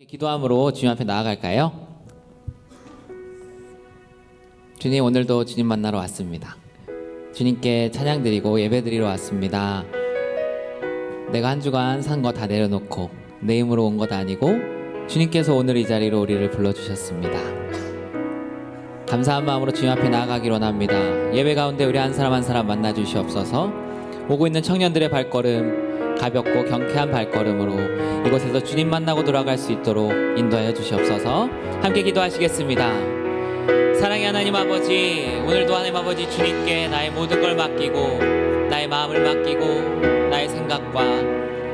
기도함으로 주님 앞에 나아갈까요? 주님, 오늘도 주님 만나러 왔습니다. 주님께 찬양 드리고 예배 드리러 왔습니다. 내가 한 주간 산 거 다 내려놓고 내 힘으로 온 것 아니고 주님께서 오늘 이 자리로 우리를 불러주셨습니다. 감사한 마음으로 주님 앞에 나아가기를 원합니다. 예배 가운데 우리 한 사람 한 사람 만나 주시옵소서. 오고 있는 청년들의 발걸음 가볍고 경쾌한 발걸음으로 이곳에서 주님 만나고 돌아갈 수 있도록 인도하여 주시옵소서. 함께 기도하시겠습니다. 사랑의 하나님 아버지, 오늘도 하나님 아버지 주님께 나의 모든 걸 맡기고 나의 마음을 맡기고 나의 생각과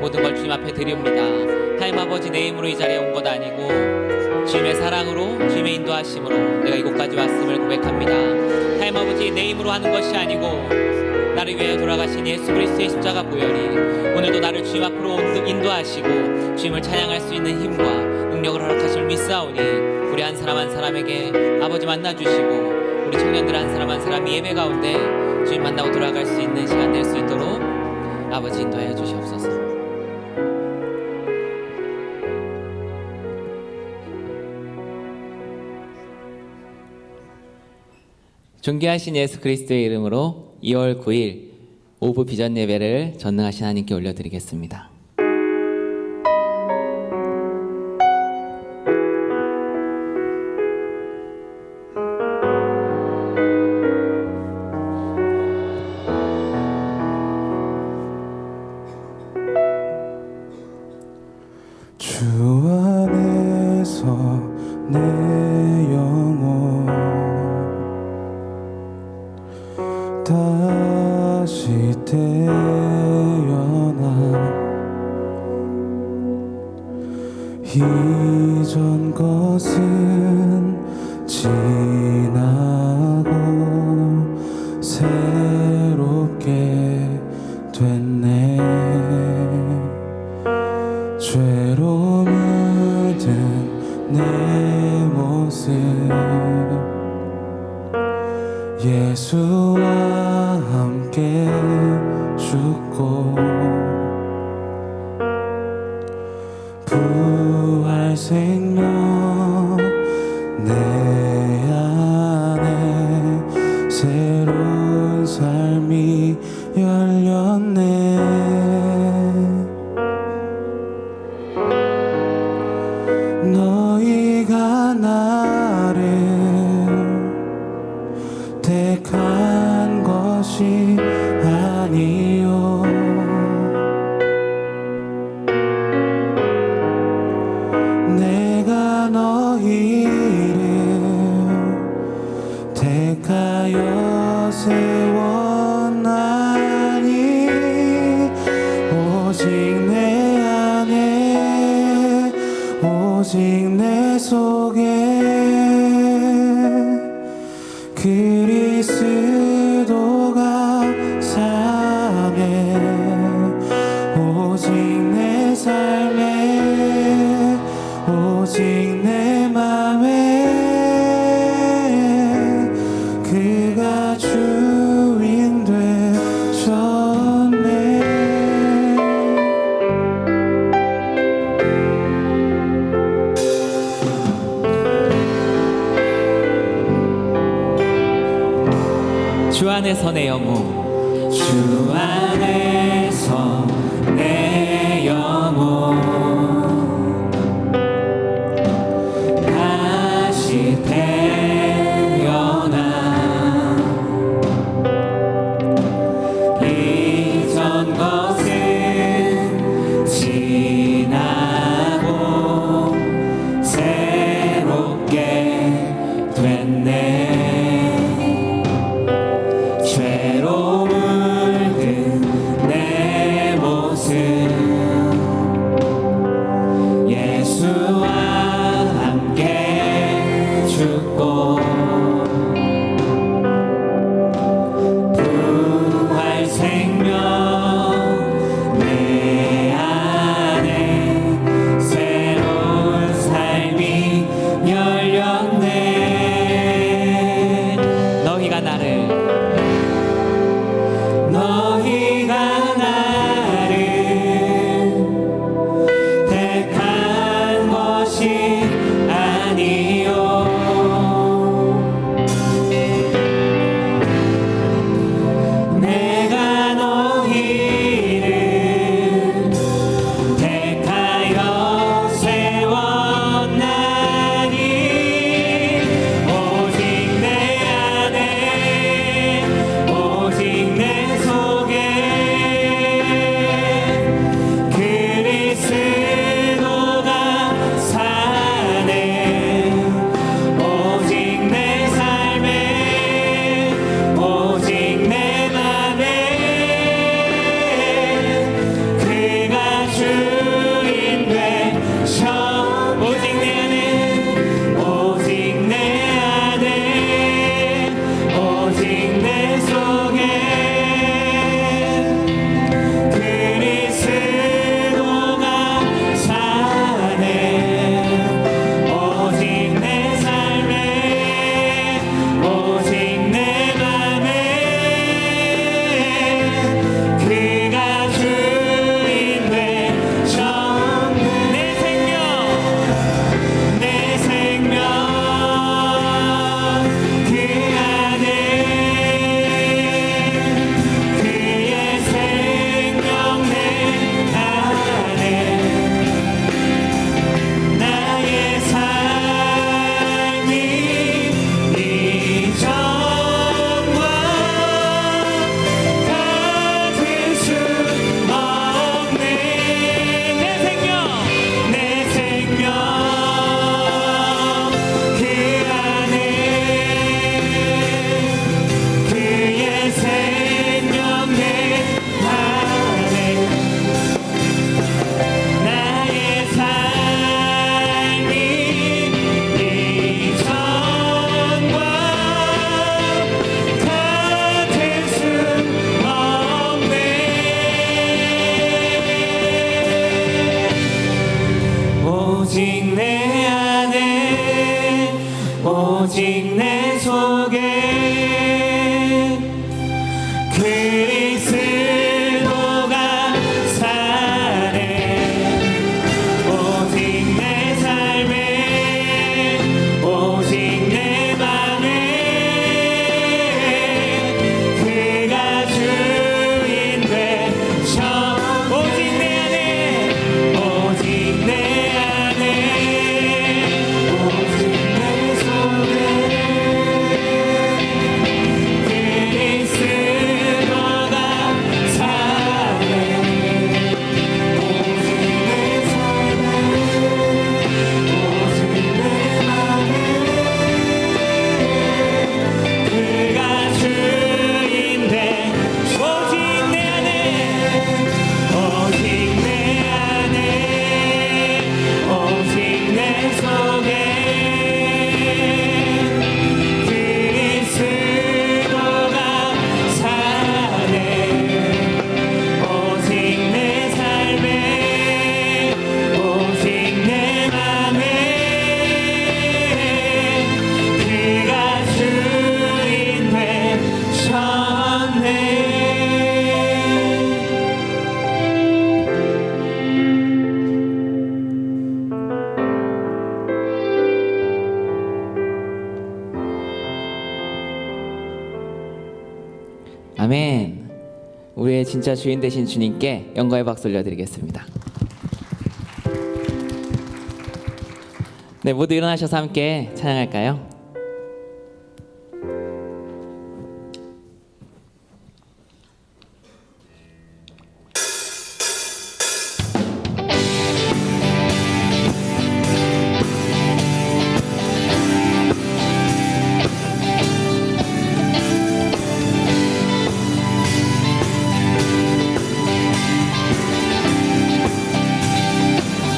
모든 걸 주님 앞에 드립니다. 하나님 아버지, 내 힘으로 이 자리에 온 것 아니고 주님의 사랑으로 주님의 인도하심으로 내가 이곳까지 왔음을 고백합니다. 하나님 아버지, 내 힘으로 하는 것이 아니고 나를 위하여 돌아가신 예수 그리스도의 십자가 보혈이 오늘도 나를 주님 앞으로 인도하시고 주님을 찬양할 수 있는 힘과 능력을 허락하심을 믿사오니 우리 한 사람 한 사람에게 아버지 만나주시고 우리 청년들 한 사람 한 사람이 예배 가운데 주님 만나고 돌아갈 수 있는 시간 될 수 있도록 아버지 인도하여 주시옵소서. 존귀하신 예수 그리스도의 이름으로 2월 9일 오후 비전 예배를 전능하신 하나님께 올려드리겠습니다. 주 안에서 내 영혼 다시 태어나 이전 것은 지나고 새롭게 됐네. 죄로 물든 내 모습 예수와 함께 죽고 부활 생명 내 안에 새로운 삶이 열렸네. 너희가 나를 택한 것이 아니요 내가 너희를 택하여 세웠나니 오직 내 안에 오직 내 속에 그리스도가 사네. 오직 내 삶에 오직 내 맘에 그가 주인 되셨네. 주 안에서 내 영혼, 주 안에서 내 영혼 다시 태어나 이전 것은 지나고 새롭게 됐네. 죄로 물든 오직 내 안에 오직 내 속에 그리스도가 사네 오직 내 삶에 오직 내 맘에 그가 주인 되셔 오직 내 안에 오직 내 안에 오직 내 속에 그리스도가 사네 오직 내 삶에 오직 내 맘에 그가 주인 돼 오직 내 안에 오직 내 안에 오직 내 속에 그리스도가 사네 오직 내 삶에 오직 내 맘에 그가 주인 되셨네 아멘. 우리의 진짜 주인 되신 주님께 영광의 박수 올려드리겠습니다. 네, 모두 일어나셔서 함께 찬양할까요?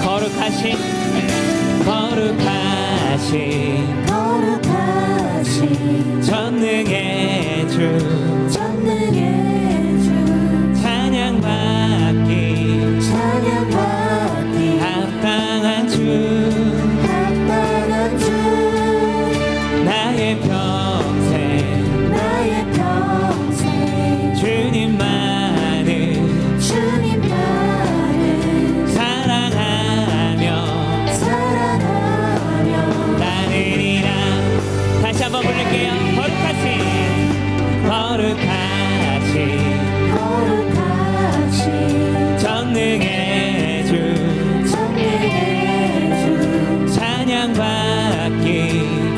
거룩하신 거룩하신 거룩하신 전능의 주 전능의 주 찬양받기 찬양받기 합당한 주 합당한 주 나의 평생 나의 평생 주님만을 주님만을 사랑하며 사랑하며 따르리라. 다시 한번 부를게요. 거룩하신 거룩하신 전능의 주 전능의 주 찬양받기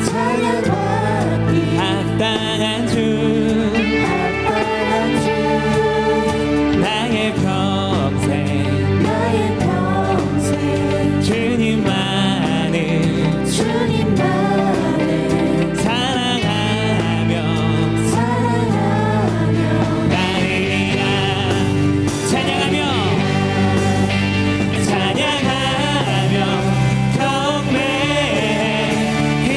찬양받기 합당한 주 합당한 주 나의 평생 나의 평생 주님만을 주님만을 사랑하며 사랑하며 따르리라. 찬양하며 찬양하며 경배해 그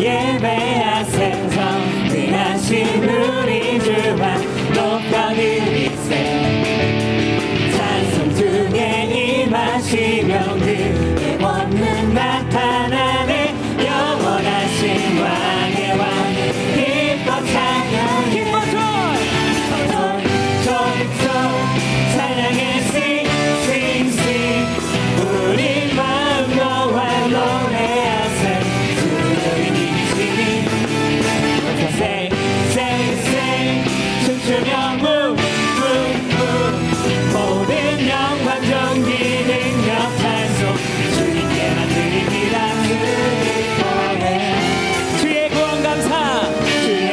예배하세 성능하신 우리 주와 높여드리세 찬송 중에 임하시며 그의 권능 나타나네 영원하신 왕의 왕 기뻐 찬양 기뻐 찬양의 sing 우리 마음 모아 노래하세 주를 이기시니 say 춤추며 move 모든 영광 존귀 능력 찬송 주님께만 드립니다 주님 거에 주의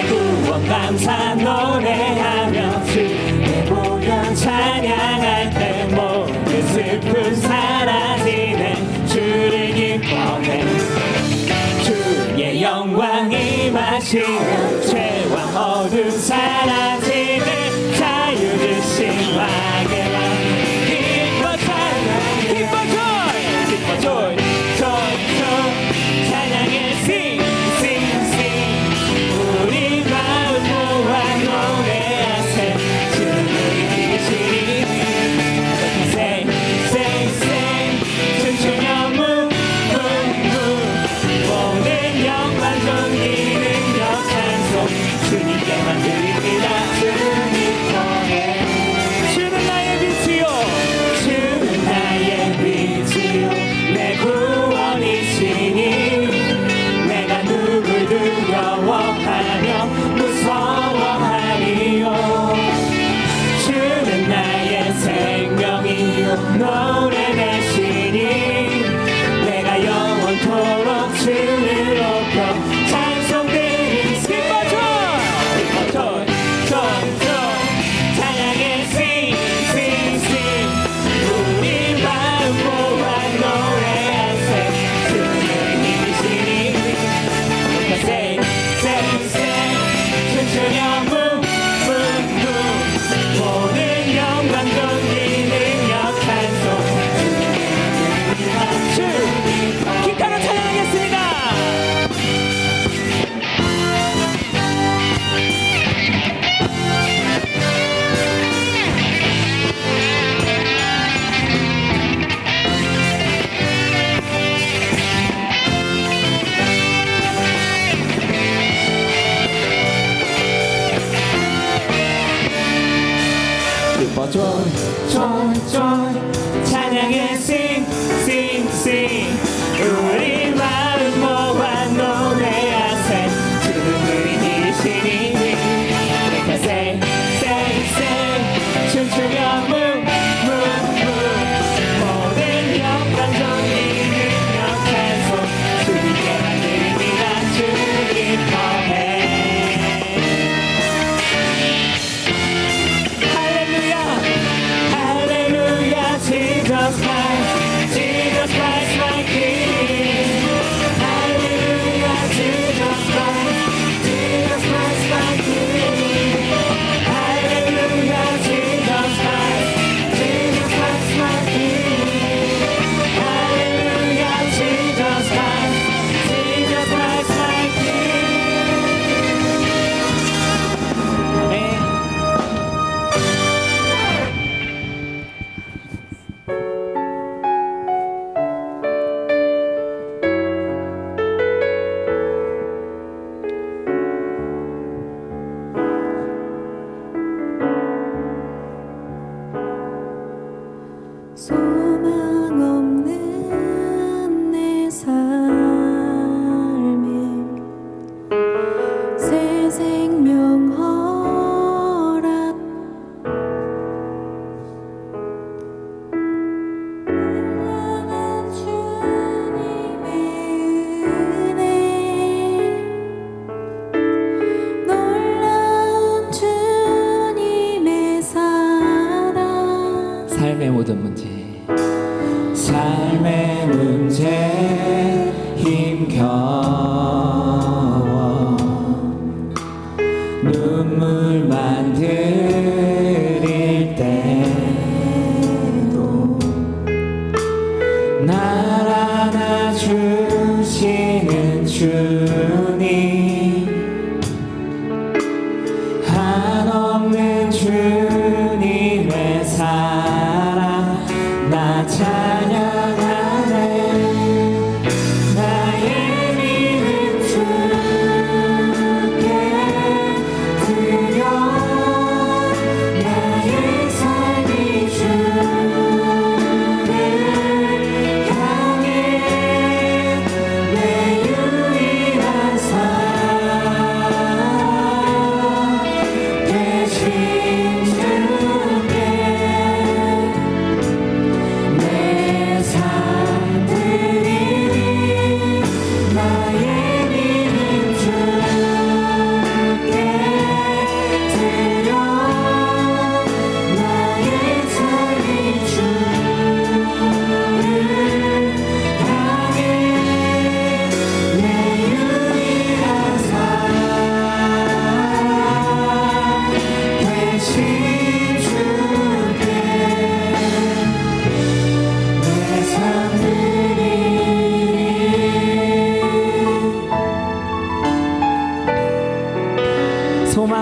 구원 감사 노래하며 주의 보혈 찬양할 때 모든 슬픔 사라지네 주를 기뻐해 주의 영광 임하시네 죄와 어둠 사라지네 자유 주신 왕의 왕 기뻐 찬양 기뻐 joy 찬양의 sing 우리 마음 모아 노래하세 주를 이기시니 say 춤추며 move 모든 영광 존귀 능력 찬송 주님께만 드립니다 주님 거에 주는 나의 빛이요 주는 나의 빛이요 내 구원이시니 내가 누굴 두려워하며 무서워하리요 주는 나의 생명이요 노래 되시니 내가 영원토록 주를 높여 찬송드리 찬양의 sing 우리 마음 모아 노래하세 주를 이기시니 say 춤추며 move 모든 영광 존귀 능력 찬송 주 기타로 찬양하겠습니다. 기뻐 joy 찬양의 sing 우리 마음 모아 노래하세 주는 이시니 say 춤추며 move 모든 영광 존귀 능력 찬송 주님께만 드립니다 주 기뻐해 Hallelujah, Jesus Christ, my King. Hallelujah, Jesus Christ, my King. Hallelujah, Jesus Christ, my King. Hallelujah, Jesus Christ, my King. 아멘. 소망 없는 내 삶에 새 생명 허락 주님의 은혜 놀라운 주님의 사랑 삶의 모든 문제 삶의 문제 힘겨워 눈물만 들일 때도 날 안아주시는 주님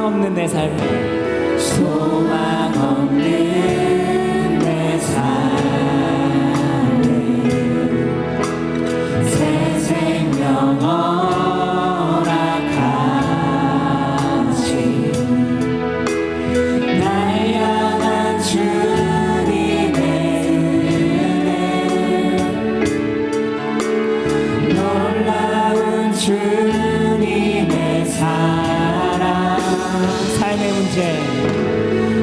없는 내 삶, 소망 없는 내 삶에 새 생명 허락하시 날 향한 주님의 은혜 놀라운 주님의 사랑 삶의 문제,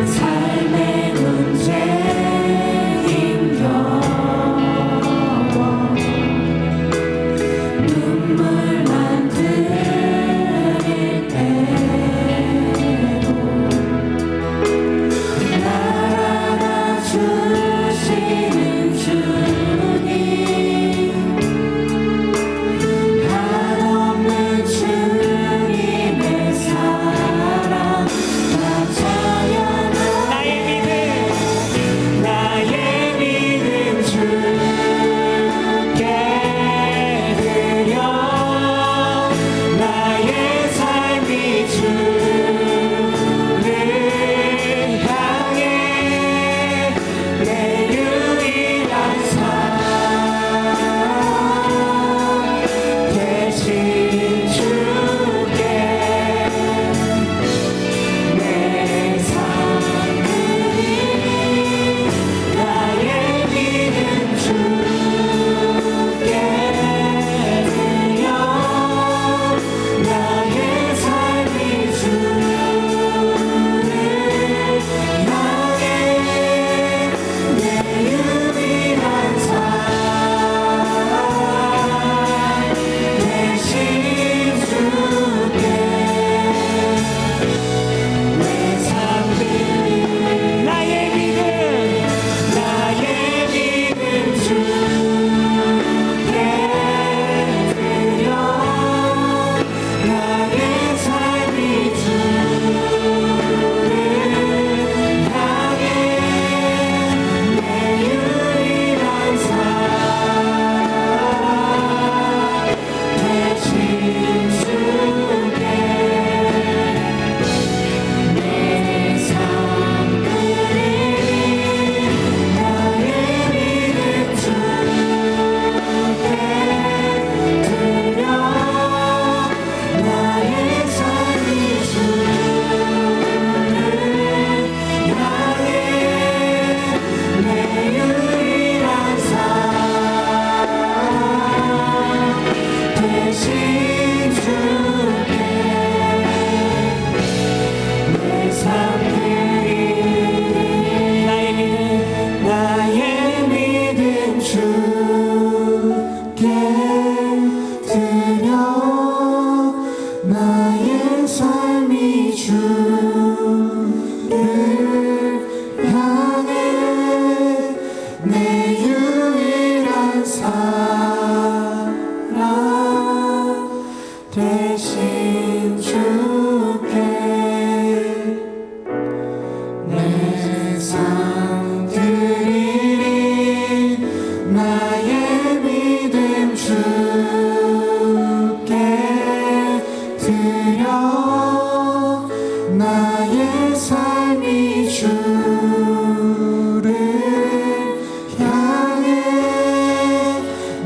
삶의 문제인 경우 눈물만 흘릴 때도 날 안아주시는 주님 한없는 주님의 사랑 나의 믿음 주께 드려 나의 삶이 주를 향해 내 유일한 삶 대신 주께 내 삶들이 나의 믿음 주께 드려 나의 삶이 주를 향해 내 유일한 삶 대신 주께 내 삶들이 나의 믿음 주께 드려 나의 삶이 주를 향해 내 유일한 삶 대신 주께 내 삶들이 나의 믿음 주께 드려 나의 삶이 주를 향해 내 유일한 삶 대신 주께 내 삶들이 나의 믿음 주께 드려 나의 삶이 주를 향해 내 유일한 사랑 대신 주께 내 삶 드리리 나의 믿음 주께 드려 나의 삶이 주를 향해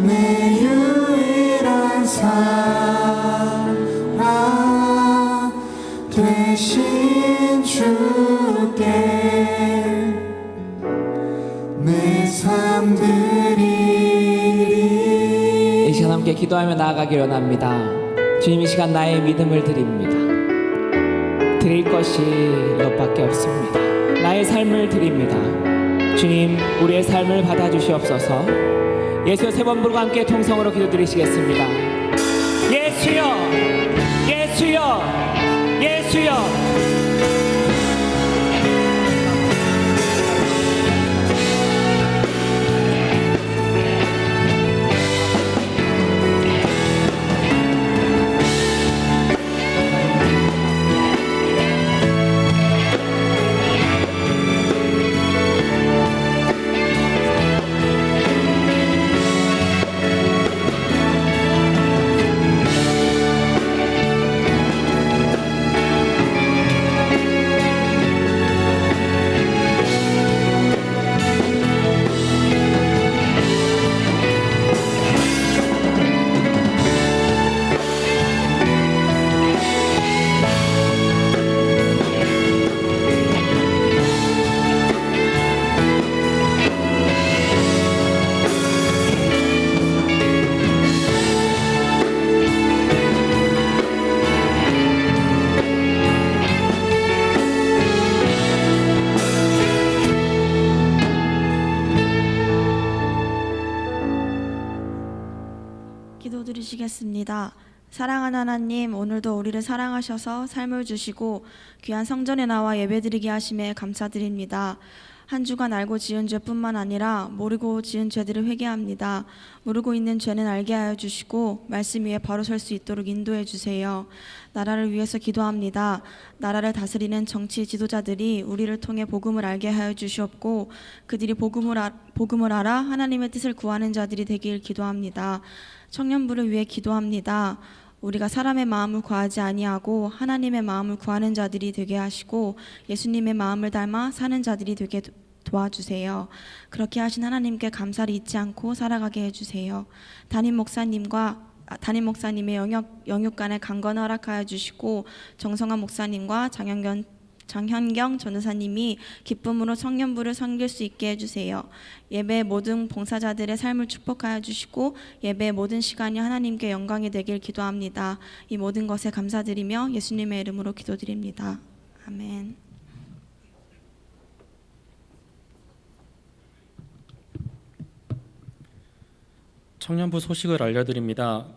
내 유일한 사랑 대신 주께 내 삶들이 이 시간 함께 기도하며 나아가기 원합니다. 주님, 이 시간 나의 믿음을 드립니다. 드릴 것이 이것밖에 없습니다. 나의 삶을 드립니다. 주님, 우리의 삶을 받아주시옵소서. 예수여 세 번 부르고 함께 통성으로 기도드리시겠습니다. 예수여, 예수여, 예수여. 기도합니다. 사랑하는 하나님, 오늘도 우리를 사랑하셔서 삶을 주시고 귀한 성전에 나와 예배드리게 하심에 감사드립니다. 한 주간 알고 지은 죄뿐만 아니라 모르고 지은 죄들을 회개합니다. 모르고 있는 죄는 알게 하여 주시고 말씀 위에 바로 설 수 있도록 인도해 주세요. 나라를 위해서 기도합니다. 나라를 다스리는 정치 지도자들이 우리를 통해 복음을 알게 하여 주시옵고 그들이 복음을 알아 하나님의 뜻을 구하는 자들이 되길 기도합니다. 청년부를 위해 기도합니다. 우리가 사람의 마음을 구하지 아니하고 하나님의 마음을 구하는 자들이 되게 하시고 예수님의 마음을 닮아 사는 자들이 되게 도와주세요. 그렇게 하신 하나님께 감사를 잊지 않고 살아가게 해주세요. 담임 목사님의 영육간에 강건 허락하여 주시고 정성환 목사님과 장현경 전도사님이 기쁨으로 청년부를 섬길 수 있게 해주세요. 예배 모든 봉사자들의 삶을 축복하여 주시고 예배 모든 시간이 하나님께 영광이 되길 기도합니다. 이 모든 것에 감사드리며 예수님의 이름으로 기도드립니다. 아멘. 청년부 소식을 알려드립니다.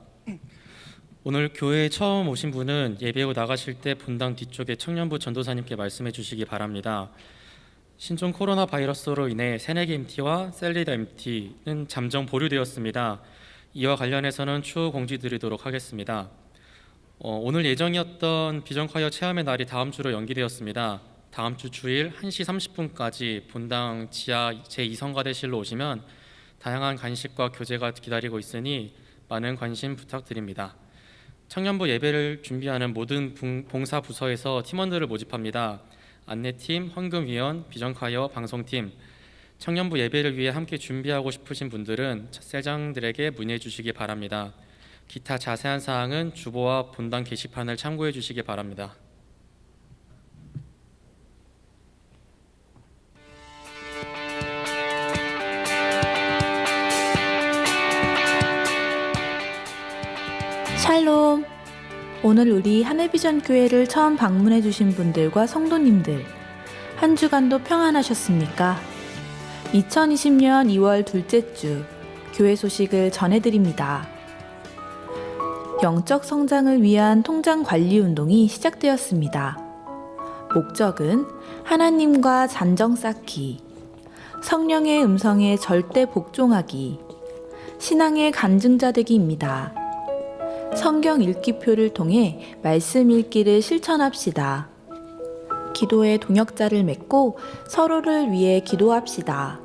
오늘 교회에 처음 오신 분은 예배 후 나가실 때 본당 뒤쪽에 청년부 전도사님께 말씀해 주시기 바랍니다. 신종 코로나 바이러스로 인해 새내기 MT와 셀리더 MT는 잠정 보류되었습니다. 이와 관련해서는 추후 공지드리도록 하겠습니다. 오늘 예정이었던 비전콰이어 체험의 날이 다음 주로 연기되었습니다. 다음 주 주일 1시 30분까지 본당 지하 제2성가대실로 오시면 다양한 간식과 교재가 기다리고 있으니 많은 관심 부탁드립니다. 청년부 예배를 준비하는 모든 봉사 부서에서 팀원들을 모집합니다. 안내팀, 헌금위원, 비전콰이어, 방송팀, 청년부 예배를 위해 함께 준비하고 싶으신 분들은 셀장들에게 문의해 주시기 바랍니다. 기타 자세한 사항은 주보와 본당 게시판을 참고해 주시기 바랍니다. 샬롬! 오늘 우리 하늘비전 교회를 처음 방문해 주신 분들과 성도님들, 한 주간도 평안하셨습니까? 2020년 2월 둘째 주 교회 소식을 전해드립니다. 영적 성장을 위한 통장 관리 운동이 시작되었습니다. 목적은 하나님과 잔정 쌓기, 성령의 음성에 절대 복종하기, 신앙의 간증자 되기입니다. 성경 읽기표를 통해 말씀 읽기를 실천합시다. 기도의 동역자를 맺고 서로를 위해 기도합시다.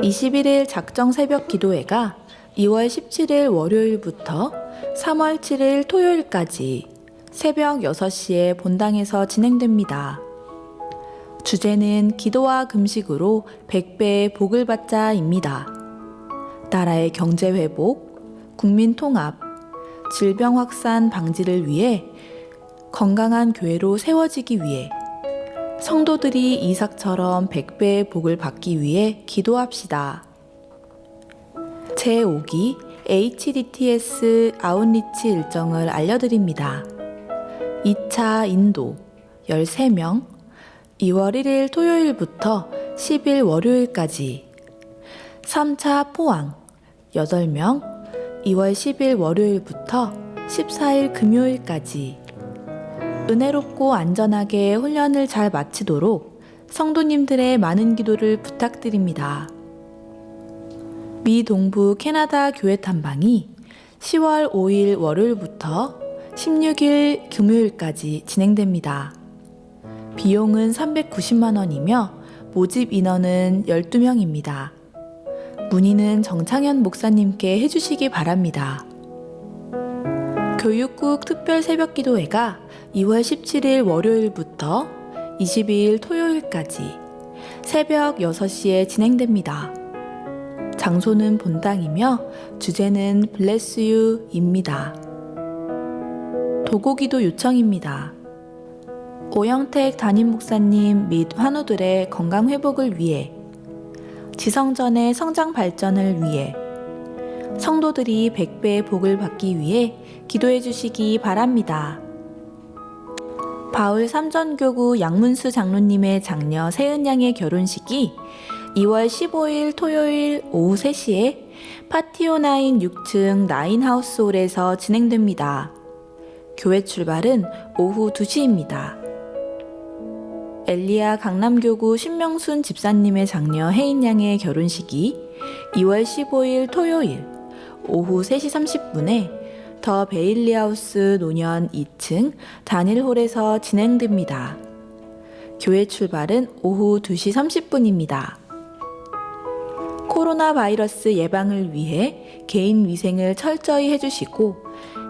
21일 작정 새벽 기도회가 2월 17일 월요일부터 3월 7일 토요일까지 새벽 6시에 본당에서 진행됩니다. 주제는 기도와 금식으로 100배의 복을 받자입니다. 나라의 경제 회복, 국민 통합, 질병 확산 방지를 위해 건강한 교회로 세워지기 위해 성도들이 이삭처럼 100배의 복을 받기 위해 기도합시다. 제5기 HDTS 아웃리치 일정을 알려드립니다. 2차 인도 13명, 2월 1일 토요일부터 10일 월요일까지, 3차 포항 8명, 2월 10일 월요일부터 14일 금요일까지 은혜롭고 안전하게 훈련을 잘 마치도록 성도님들의 많은 기도를 부탁드립니다. 미 동부 캐나다 교회 탐방이 10월 5일 월요일부터 16일 금요일까지 진행됩니다. 비용은 390만 원이며 모집 인원은 12명입니다. 문의는 정창현 목사님께 해주시기 바랍니다. 교육국 특별 새벽 기도회가 2월 17일 월요일부터 22일 토요일까지 새벽 6시에 진행됩니다. 장소는 본당이며 주제는 블레스 유입니다. 도고기도 요청입니다. 오영택 담임 목사님 및 환우들의 건강 회복을 위해, 지성전의 성장 발전을 위해, 성도들이 100배의 복을 받기 위해 기도해 주시기 바랍니다. 바울 삼전교구 양문수 장로님의 장녀 세은양의 결혼식이 2월 15일 토요일 오후 3시에 파티오9 6층 나인하우스홀에서 진행됩니다. 교회 출발은 오후 2시입니다. 엘리야 강남교구 신명순 집사님의 장녀 혜인 양의 결혼식이 2월 15일 토요일 오후 3시 30분에 더 베일리하우스 노년 2층 단일홀에서 진행됩니다. 교회 출발은 오후 2시 30분입니다. 코로나 바이러스 예방을 위해 개인 위생을 철저히 해주시고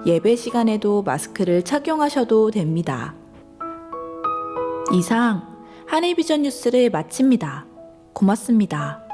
예배 시간에도 마스크를 착용하셔도 됩니다. 이상 한해비전 뉴스를 마칩니다. 고맙습니다.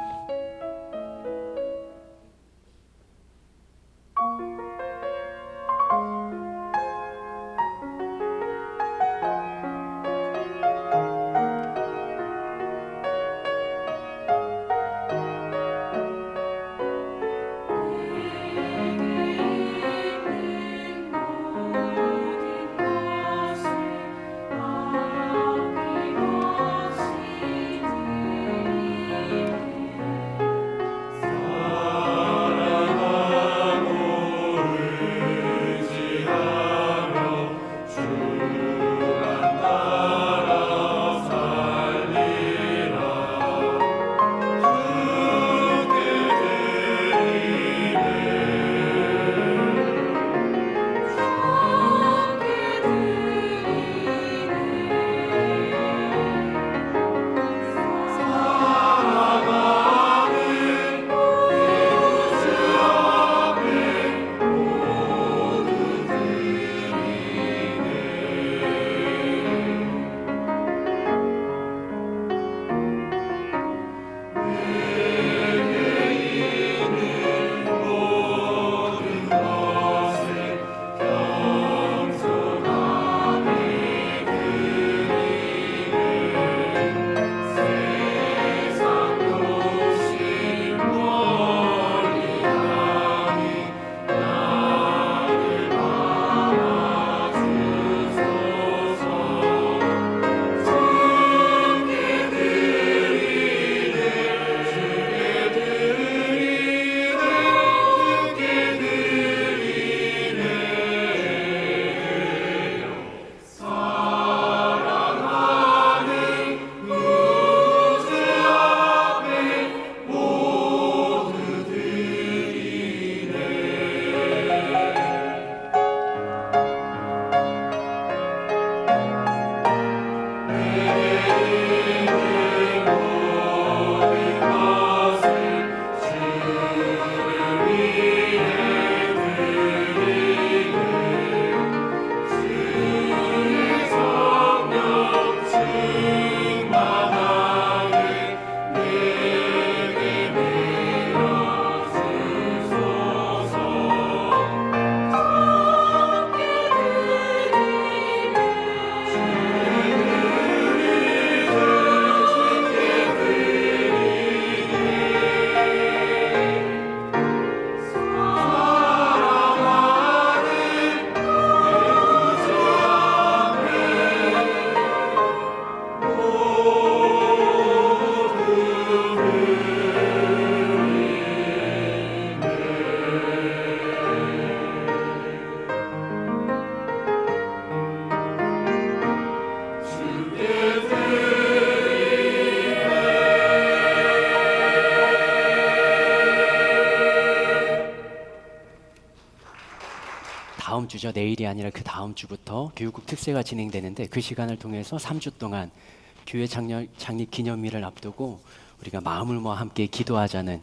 다음 주죠. 내일이 아니라 그 다음 주부터 교육국 특세가 진행되는데 그 시간을 통해서 3주 동안 교회 창립 기념일을 앞두고 우리가 마음을 모아 함께 기도하자는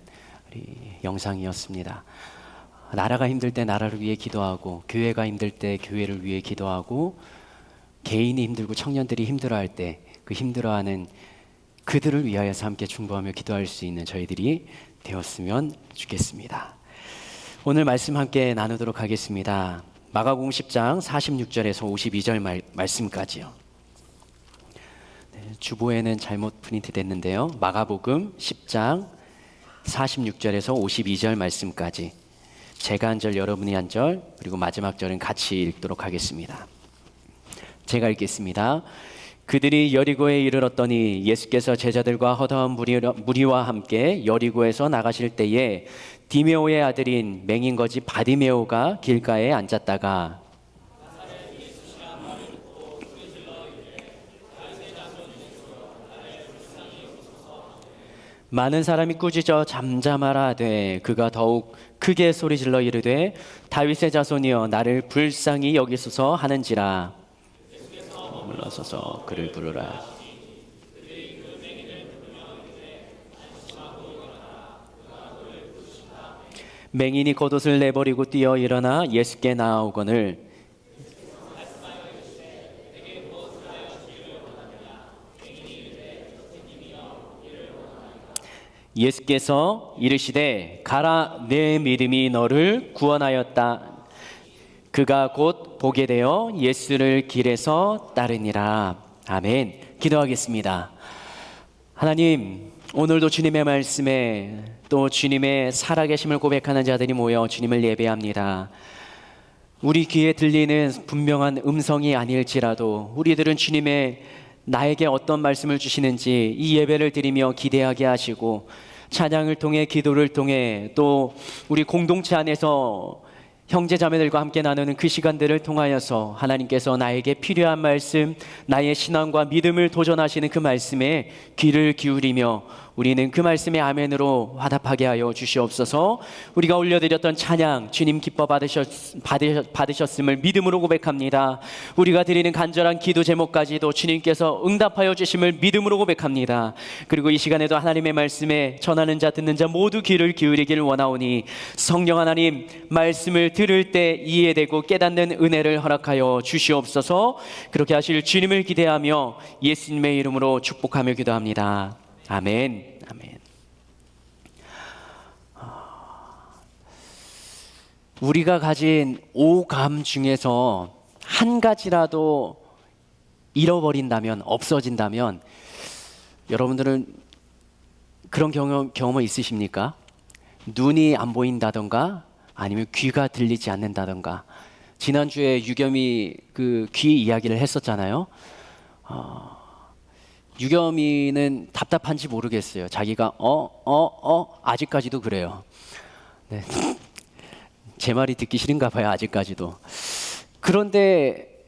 우리 영상이었습니다. 나라가 힘들 때 나라를 위해 기도하고 교회가 힘들 때 교회를 위해 기도하고 개인이 힘들고 청년들이 힘들어할 때 그 힘들어하는 그들을 위하여서 함께 중보하며 기도할 수 있는 저희들이 되었으면 좋겠습니다. 오늘 말씀 함께 나누도록 하겠습니다. 마가복음 10장 46절에서 52절 말씀까지요. 주보에는 잘못 프린트 됐는데요. 마가복음 10장 46절에서 52절 말씀까지 제가 한 절, 여러분이 한 절, 그리고 마지막 절은 같이 읽도록 하겠습니다. 제가 읽겠습니다. 그들이 여리고에 이르렀더니 예수께서 제자들과 허다한 무리와 함께 여리고에서 나가실 때에 디메오의 아들인 맹인거지 바디메오가 길가에 앉았다가 많은 사람이 꾸짖어 잠잠하라 하되 그가 더욱 크게 소리질러 이르되 다윗의 자손이여 나를 불쌍히 여기소서 하는지라. 물러서서 그를 부르라. 맹인이 겉옷을 내버리고 뛰어 일어나 예수께 나아오거늘 예수께서 이르시되 가라 내 믿음이 너를 구원하였다. 그가 곧 보게 되어 예수를 길에서 따르니라. 아멘. 기도하겠습니다. 하나님, 오늘도 주님의 말씀에 또 주님의 살아계심을 고백하는 자들이 모여 주님을 예배합니다. 우리 귀에 들리는 분명한 음성이 아닐지라도 우리들은 주님의 나에게 어떤 말씀을 주시는지 이 예배를 드리며 기대하게 하시고 찬양을 통해 기도를 통해 또 우리 공동체 안에서 형제자매들과 함께 나누는 그 시간들을 통하여서 하나님께서 나에게 필요한 말씀, 나의 신앙과 믿음을 도전하시는 그 말씀에 귀를 기울이며 우리는 그 말씀의 아멘으로 화답하게 하여 주시옵소서. 우리가 올려드렸던 찬양 주님 기뻐 받으셨음을 믿음으로 고백합니다. 우리가 드리는 간절한 기도 제목까지도 주님께서 응답하여 주심을 믿음으로 고백합니다. 그리고 이 시간에도 하나님의 말씀에 전하는 자 듣는 자 모두 귀를 기울이기를 원하오니 성령 하나님 말씀을 들을 때 이해되고 깨닫는 은혜를 허락하여 주시옵소서. 그렇게 하실 주님을 기대하며 예수님의 이름으로 축복하며 기도합니다. 아멘. 아멘. 우리가 가진 오감 중에서 한 가지라도 잃어버린다면, 없어진다면 여러분들은 그런 경험은 있으십니까? 눈이 안 보인다던가 아니면 귀가 들리지 않는다던가. 지난주에 유겸이 그 귀 이야기를 했었잖아요. 유겸이는 답답한지 모르겠어요. 자기가 아직까지도 그래요. 네. 제 말이 듣기 싫은가 봐요. 아직까지도. 그런데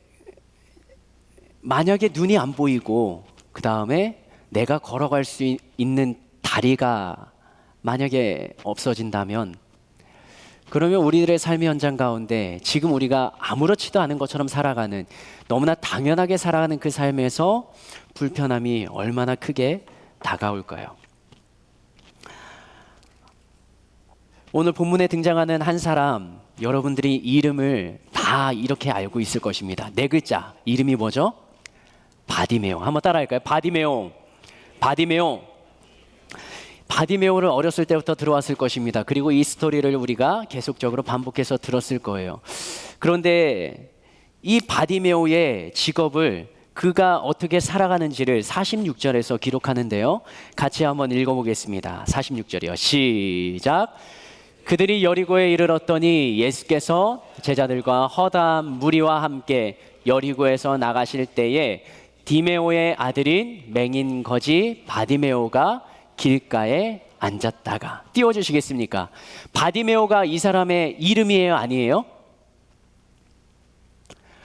만약에 눈이 안 보이고 그 다음에 내가 걸어갈 수 있는 다리가 만약에 없어진다면 그러면 우리들의 삶의 현장 가운데 지금 우리가 아무렇지도 않은 것처럼 살아가는 너무나 당연하게 살아가는 그 삶에서 불편함이 얼마나 크게 다가올까요? 오늘 본문에 등장하는 한 사람 여러분들이 이름을 다 이렇게 알고 있을 것입니다. 네 글자 이름이 뭐죠? 바디메오. 한번 따라할까요? 바디메오. 바디메오. 바디메오를 어렸을 때부터 들어왔을 것입니다. 그리고 이 스토리를 우리가 계속적으로 반복해서 들었을 거예요. 그런데 이 바디메오의 직업을 그가 어떻게 살아가는지를 46절에서 기록하는데요. 같이 한번 읽어보겠습니다. 46절이요. 시작. 그들이 여리고에 이르렀더니 예수께서 제자들과 허다한 무리와 함께 여리고에서 나가실 때에 디메오의 아들인 맹인 거지 바디메오가 길가에 앉았다가. 띄워주시겠습니까? 바디메오가 이 사람의 이름이에요? 아니에요?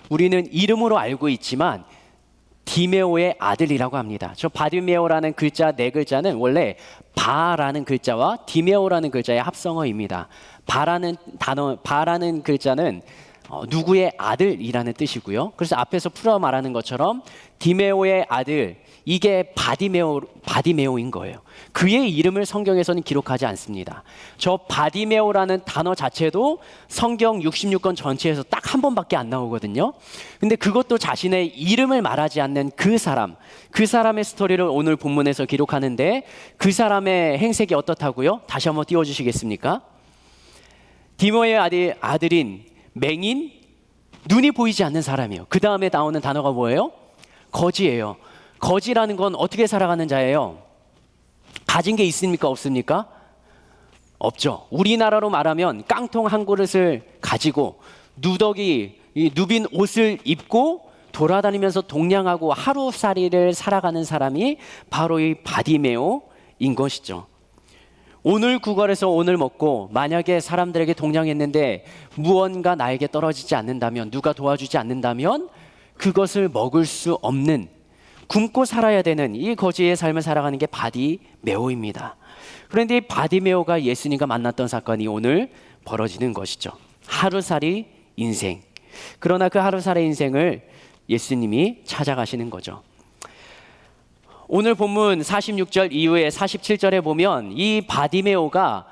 우리는 이름으로 알고 있지만 디메오의 아들이라고 합니다. 저 바디메오라는 글자 네 글자는 원래 바라는 글자와 디메오라는 글자의 합성어입니다. 바라는 글자는 누구의 아들이라는 뜻이고요. 그래서 앞에서 풀어 말하는 것처럼 디메오의 아들, 이게 바디메오인 거예요. 그의 이름을 성경에서는 기록하지 않습니다. 저 바디메오라는 단어 자체도 성경 66권 전체에서 딱 한 번밖에 안 나오거든요. 근데 그것도 자신의 이름을 말하지 않는 그 사람의 스토리를 오늘 본문에서 기록하는데 그 사람의 행색이 어떻다고요? 다시 한번 띄워주시겠습니까? 디메오의 아들인 맹인, 눈이 보이지 않는 사람이에요. 그 다음에 나오는 단어가 뭐예요? 거지예요. 거지라는 건 어떻게 살아가는 자예요? 가진 게 있습니까? 없습니까? 없죠. 우리나라로 말하면 깡통 한 그릇을 가지고 누더기, 누빈 옷을 입고 돌아다니면서 동냥하고 하루살이를 살아가는 사람이 바로 이 바디메오인 것이죠. 오늘 구걸해서 오늘 먹고 만약에 사람들에게 동냥했는데 무언가 나에게 떨어지지 않는다면, 누가 도와주지 않는다면 그것을 먹을 수 없는, 굶고 살아야 되는 이 거지의 삶을 살아가는 게 바디메오입니다. 그런데 이 바디메오가 예수님과 만났던 사건이 오늘 벌어지는 것이죠. 하루살이 인생. 그러나 그 하루살이 인생을 예수님이 찾아가시는 거죠. 오늘 본문 46절 이후에 47절에 보면 이 바디메오가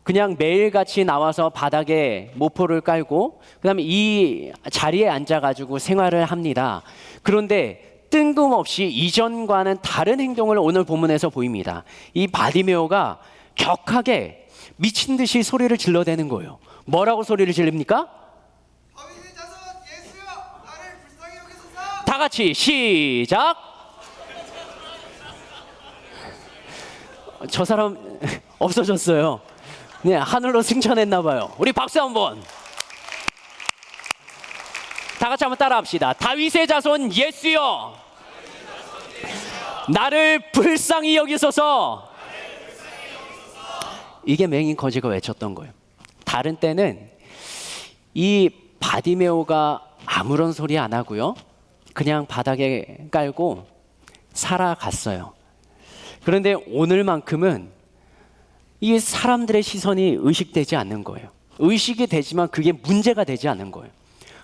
그냥 매일같이 나와서 바닥에 모포를 깔고 그다음에 이 자리에 앉아가지고 생활을 합니다. 그런데 뜬금없이 이전과는 다른 행동을 오늘 본문에서 보입니다. 이 바디메오가 격하게 미친 듯이 소리를 질러대는 거예요. 뭐라고 소리를 지릅니까? 다윗의 자손 예수여, 나를 불쌍히 여기소서. 다 같이 시작. 저 사람 없어졌어요. 네, 하늘로 승천했나 봐요. 우리 박수 한번. 다 같이 한번 따라합시다. 다윗의 자손 예수여, 나를 불쌍히 여기소서. 이게 맹인 거지가 외쳤던 거예요. 다른 때는 이 바디메오가 아무런 소리 안 하고요, 그냥 바닥에 깔고 살아갔어요. 그런데 오늘만큼은 이 사람들의 시선이 의식되지 않는 거예요. 의식이 되지만 그게 문제가 되지 않는 거예요.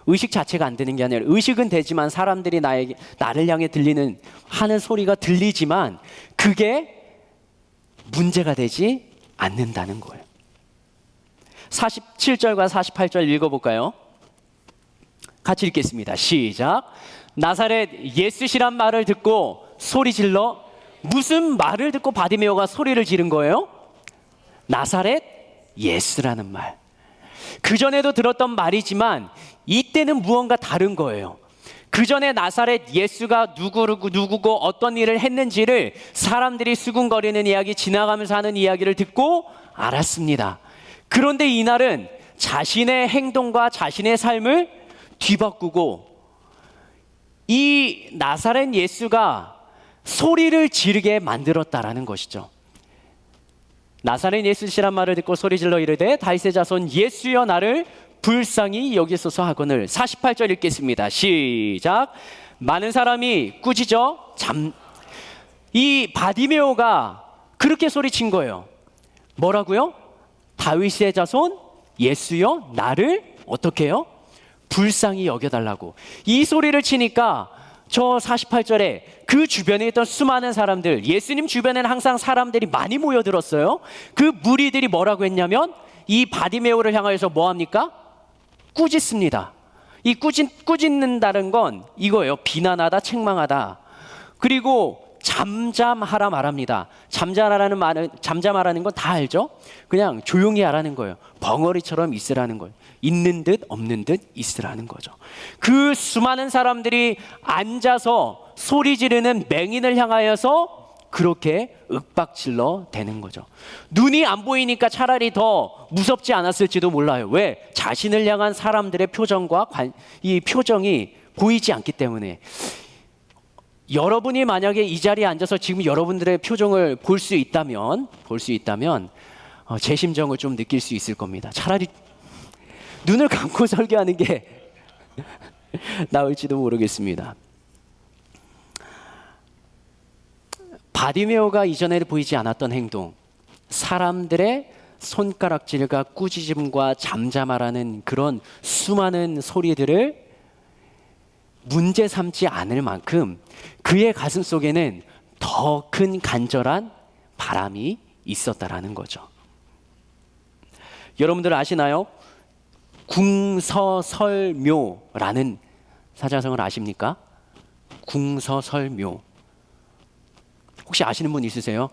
의식 자체가 안 되는 게 아니라, 의식은 되지만 사람들이 나를 향해 하는 소리가 들리지만 그게 문제가 되지 않는다는 거예요. 47절과 48절 읽어볼까요? 같이 읽겠습니다. 시작. 나사렛 예수시란 말을 듣고 소리 질러. 무슨 말을 듣고 바디메오가 소리를 지른 거예요? 나사렛 예수라는 말. 그전에도 들었던 말이지만 이때는 무언가 다른 거예요. 그전에 나사렛 예수가 누구고 어떤 일을 했는지를 사람들이 수군거리는 이야기, 지나가면서 하는 이야기를 듣고 알았습니다. 그런데 이날은 자신의 행동과 자신의 삶을 뒤바꾸고 이 나사렛 예수가 소리를 지르게 만들었다라는 것이죠. 나사렛 예수시란 말을 듣고 소리질러 이르되 다윗의 자손 예수여, 나를 불쌍히 여기소서 하거늘. 48절 읽겠습니다. 시작. 많은 사람이 꾸짖어 이 바디메오가 그렇게 소리친 거예요. 뭐라고요? 다윗의 자손 예수여, 나를 어떻게 해요? 불쌍히 여겨달라고. 이 소리를 치니까 저 48절에 그 주변에 있던 수많은 사람들, 예수님 주변에는 항상 사람들이 많이 모여들었어요. 그 무리들이 뭐라고 했냐면 이 바디메오를 향하여서 뭐합니까? 꾸짖습니다. 이 꾸짖는다는 건 이거예요. 비난하다, 책망하다. 그리고 잠잠하라 말합니다. 잠잠하라는 건 다 알죠? 그냥 조용히 하라는 거예요. 벙어리처럼 있으라는 거예요. 있는 듯 없는 듯 있으라는 거죠. 그 수많은 사람들이 앉아서 소리 지르는 맹인을 향하여서 그렇게 윽박질러 대는 거죠. 눈이 안 보이니까 차라리 더 무섭지 않았을지도 몰라요. 왜? 자신을 향한 사람들의 표정과 이 표정이 보이지 않기 때문에. 여러분이 만약에 이 자리에 앉아서 지금 여러분들의 표정을 볼 수 있다면 제 심정을 좀 느낄 수 있을 겁니다. 차라리 눈을 감고 설교하는 게 나을지도 모르겠습니다. 바디메오가 이전에 보이지 않았던 행동, 사람들의 손가락질과 꾸짖음과 잠잠하라는 그런 수많은 소리들을 문제 삼지 않을 만큼 그의 가슴 속에는 더 큰 간절한 바람이 있었다라는 거죠. 여러분들 아시나요? 궁서설묘라는 사자성어를 아십니까? 궁서설묘. 혹시 아시는 분 있으세요?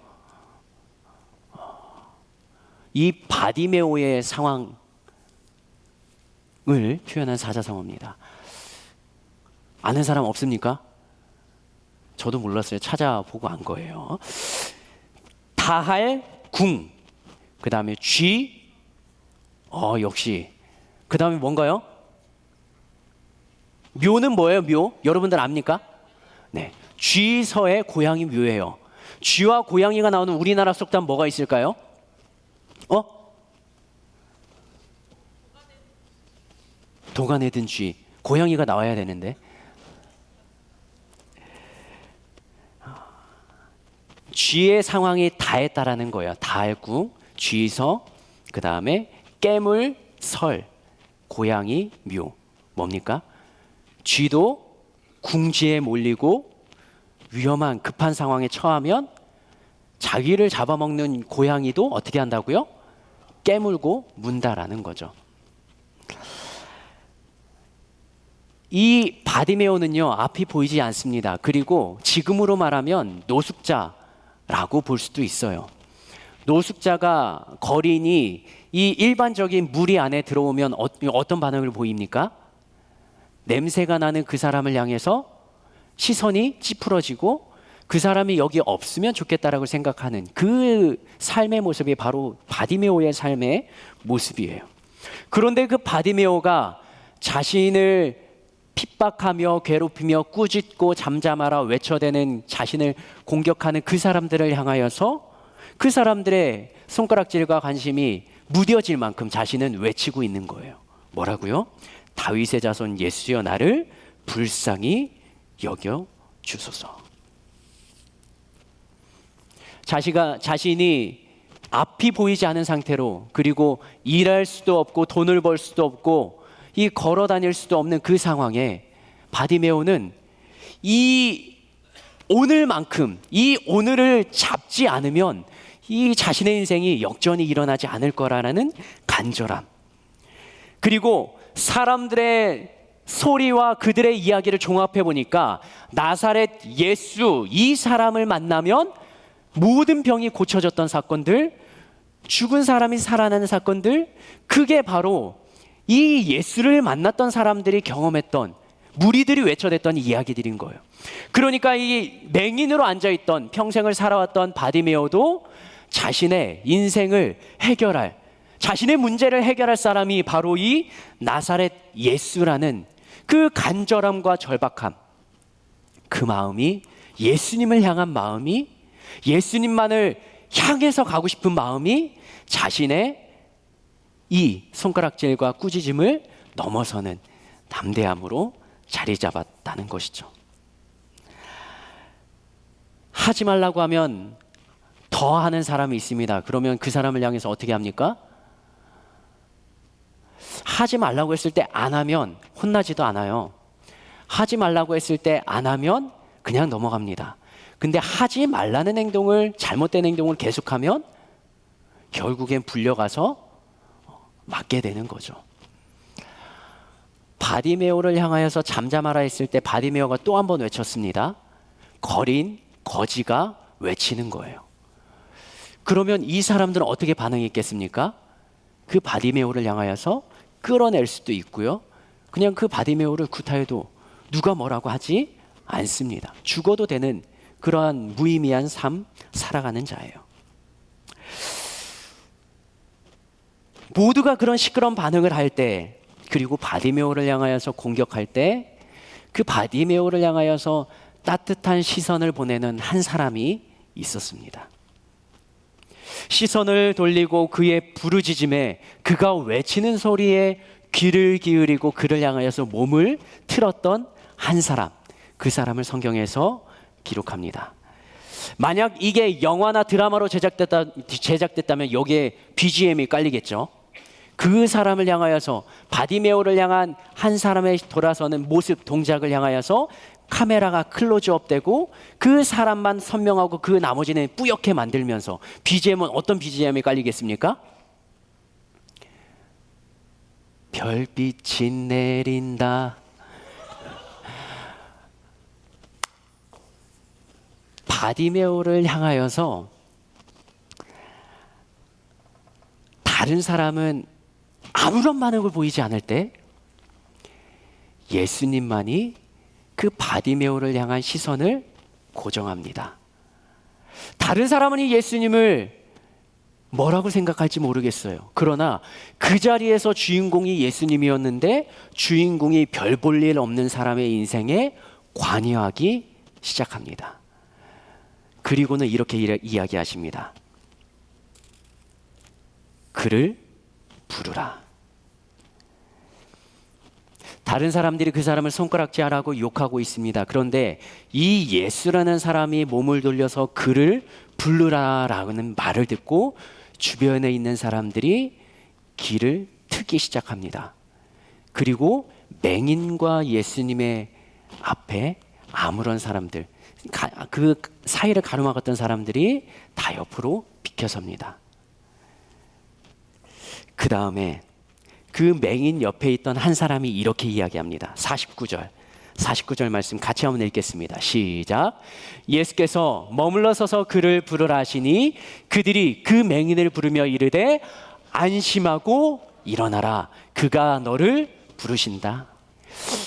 이 바디메오의 상황을 표현한 사자성어입니다. 아는 사람 없습니까? 저도 몰랐어요. 찾아보고 안 거예요. 다할 궁, 그 다음에 쥐, 역시 그 다음에 뭔가요? 묘는 뭐예요? 묘? 여러분들 압니까? 네, 쥐서의 고양이 묘예요. 쥐와 고양이가 나오는 우리나라 속담 뭐가 있을까요? 도간에 든 쥐. 고양이가 나와야 되는데. 쥐의 상황이 다했다라는 거예요. 다했고 쥐서, 그 다음에 깨물, 설, 고양이, 묘. 뭡니까? 쥐도 궁지에 몰리고 위험한 급한 상황에 처하면 자기를 잡아먹는 고양이도 어떻게 한다고요? 깨물고 문다라는 거죠. 이 바디메오는요, 앞이 보이지 않습니다. 그리고 지금으로 말하면 노숙자라고 볼 수도 있어요. 노숙자가 거린이 이 일반적인 무리 안에 들어오면 어떤 반응을 보입니까? 냄새가 나는 그 사람을 향해서 시선이 찌푸러지고 그 사람이 여기 없으면 좋겠다라고 생각하는 그 삶의 모습이 바로 바디메오의 삶의 모습이에요. 그런데 그 바디메오가 자신을 핍박하며 괴롭히며 꾸짖고 잠잠하라 외쳐대는 자신을 공격하는 그 사람들을 향하여서 그 사람들의 손가락질과 관심이 무뎌질 만큼 자신은 외치고 있는 거예요. 뭐라고요? 다윗의 자손 예수여 나를 불쌍히 여겨 주소서. 자신이 앞이 보이지 않은 상태로, 그리고 일할 수도 없고 돈을 벌 수도 없고 이 걸어 다닐 수도 없는 그 상황에 바디메오는 이 오늘만큼, 이 오늘을 잡지 않으면 이 자신의 인생이 역전이 일어나지 않을 거라는 간절함, 그리고 사람들의 소리와 그들의 이야기를 종합해 보니까 나사렛 예수, 이 사람을 만나면 모든 병이 고쳐졌던 사건들, 죽은 사람이 살아나는 사건들, 그게 바로 이 예수를 만났던 사람들이 경험했던, 무리들이 외쳐댔던 이야기들인 거예요. 그러니까 이 맹인으로 앉아있던, 평생을 살아왔던 바디메오도 자신의 인생을 해결할, 자신의 문제를 해결할 사람이 바로 이 나사렛 예수라는 그 간절함과 절박함, 그 마음이, 예수님을 향한 마음이, 예수님만을 향해서 가고 싶은 마음이 자신의 이 손가락질과 꾸짖음을 넘어서는 담대함으로 자리 잡았다는 것이죠. 하지 말라고 하면 더 하는 사람이 있습니다. 그러면 그 사람을 향해서 어떻게 합니까? 하지 말라고 했을 때 안 하면 혼나지도 않아요. 하지 말라고 했을 때 안 하면 그냥 넘어갑니다. 근데 하지 말라는 행동을, 잘못된 행동을 계속하면 결국엔 불려가서 맞게 되는 거죠. 바디메오를 향하여서 잠잠하라 했을 때 바디메오가 또 한 번 외쳤습니다. 거린 거지가 외치는 거예요. 그러면 이 사람들은 어떻게 반응했겠습니까? 그 바디메오를 향하여서 끌어낼 수도 있고요, 그냥 그 바디메오를 구타해도 누가 뭐라고 하지 않습니다. 죽어도 되는 그러한 무의미한 삶 살아가는 자예요. 모두가 그런 시끄러운 반응을 할 때, 그리고 바디메오를 향하여서 공격할 때, 그 바디메오를 향하여서 따뜻한 시선을 보내는 한 사람이 있었습니다. 시선을 돌리고 그의 부르짖음에, 그가 외치는 소리에 귀를 기울이고 그를 향하여서 몸을 틀었던 한 사람, 그 사람을 성경에서 기록합니다. 만약 이게 영화나 드라마로 제작됐다면 여기에 BGM이 깔리겠죠. 그 사람을 향하여서, 바디메오를 향한 한 사람의 돌아서는 모습, 동작을 향하여서 카메라가 클로즈업 되고 그 사람만 선명하고 그 나머지는 뿌옇게 만들면서, BGM은 어떤 BGM이 깔리겠습니까? 별빛이 내린다. 바디메오를 향하여서 다른 사람은 아무런 반응을 보이지 않을 때 예수님만이 그 바디메오를 향한 시선을 고정합니다. 다른 사람은 이 예수님을 뭐라고 생각할지 모르겠어요. 그러나 그 자리에서 주인공이 예수님이었는데 주인공이 별 볼 일 없는 사람의 인생에 관여하기 시작합니다. 그리고는 이렇게 이야기하십니다. 그를 부르라. 다른 사람들이 그 사람을 손가락질하고 욕하고 있습니다. 그런데 이 예수라는 사람이 몸을 돌려서 그를 부르라라는 말을 듣고 주변에 있는 사람들이 귀를 트기 시작합니다. 그리고 맹인과 예수님의 앞에 아무런 사람들, 그 사이를 가로막았던 사람들이 다 옆으로 비켜섭니다. 그 다음에 그 맹인 옆에 있던 한 사람이 이렇게 이야기합니다. 49절 말씀 같이 한번 읽겠습니다. 시작. 예수께서 머물러 서서 그를 부르라 하시니 그들이 그 맹인을 부르며 이르되 안심하고 일어나라. 그가 너를 부르신다.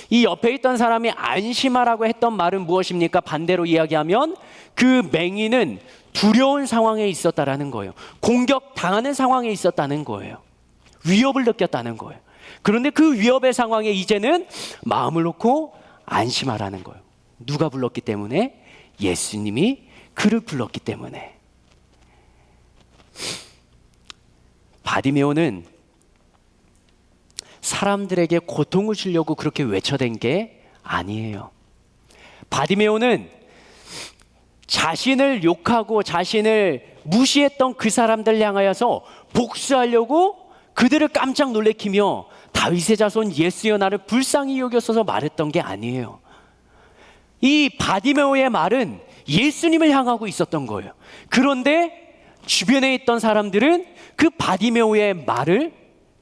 이 옆에 있던 사람이 안심하라고 했던 말은 무엇입니까? 반대로 이야기하면 그 맹인은 두려운 상황에 있었다라는 거예요. 공격당하는 상황에 있었다는 거예요. 위협을 느꼈다는 거예요. 그런데 그 위협의 상황에 이제는 마음을 놓고 안심하라는 거예요. 누가 불렀기 때문에? 예수님이 그를 불렀기 때문에. 바디메오는 사람들에게 고통을 주려고 그렇게 외쳐댄 게 아니에요. 바디메오는 자신을 욕하고 자신을 무시했던 그 사람들 향하여서 복수하려고 그들을 깜짝 놀래키며 다윗의 자손 예수여 나를 불쌍히 여겼어서 말했던 게 아니에요. 이 바디메오의 말은 예수님을 향하고 있었던 거예요. 그런데 주변에 있던 사람들은 그 바디메오의 말을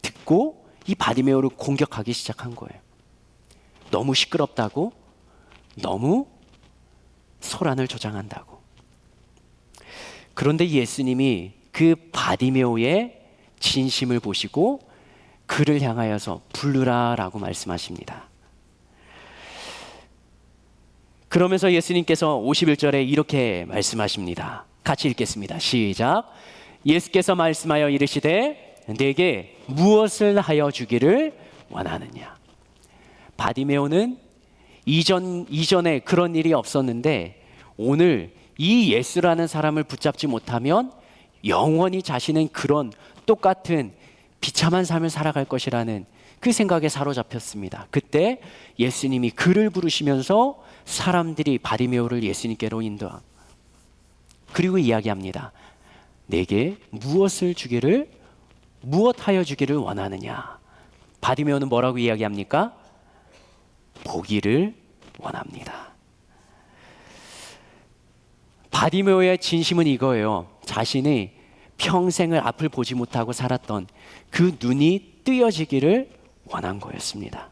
듣고 이 바디메오를 공격하기 시작한 거예요. 너무 시끄럽다고, 너무 소란을 조장한다고. 그런데 예수님이 그 바디메오의 진심을 보시고 그를 향하여서 부르라라고 말씀하십니다. 그러면서 예수님께서 51절에 이렇게 말씀하십니다. 같이 읽겠습니다. 시작. 예수께서 말씀하여 이르시되 내게 무엇을 하여 주기를 원하느냐. 바디메오는 이전에 그런 일이 없었는데 오늘 이 예수라는 사람을 붙잡지 못하면 영원히 자신은 그런 똑같은 비참한 삶을 살아갈 것이라는 그 생각에 사로잡혔습니다. 그때 예수님이 그를 부르시면서 사람들이 바디메오를 예수님께로 인도하고 그리고 이야기합니다. 내게 무엇하여 주기를 원하느냐. 바디메오는 뭐라고 이야기합니까? 보기를 원합니다. 바디메오의 진심은 이거예요. 자신이 평생을 앞을 보지 못하고 살았던 그 눈이 뜨여지기를 원한 거였습니다.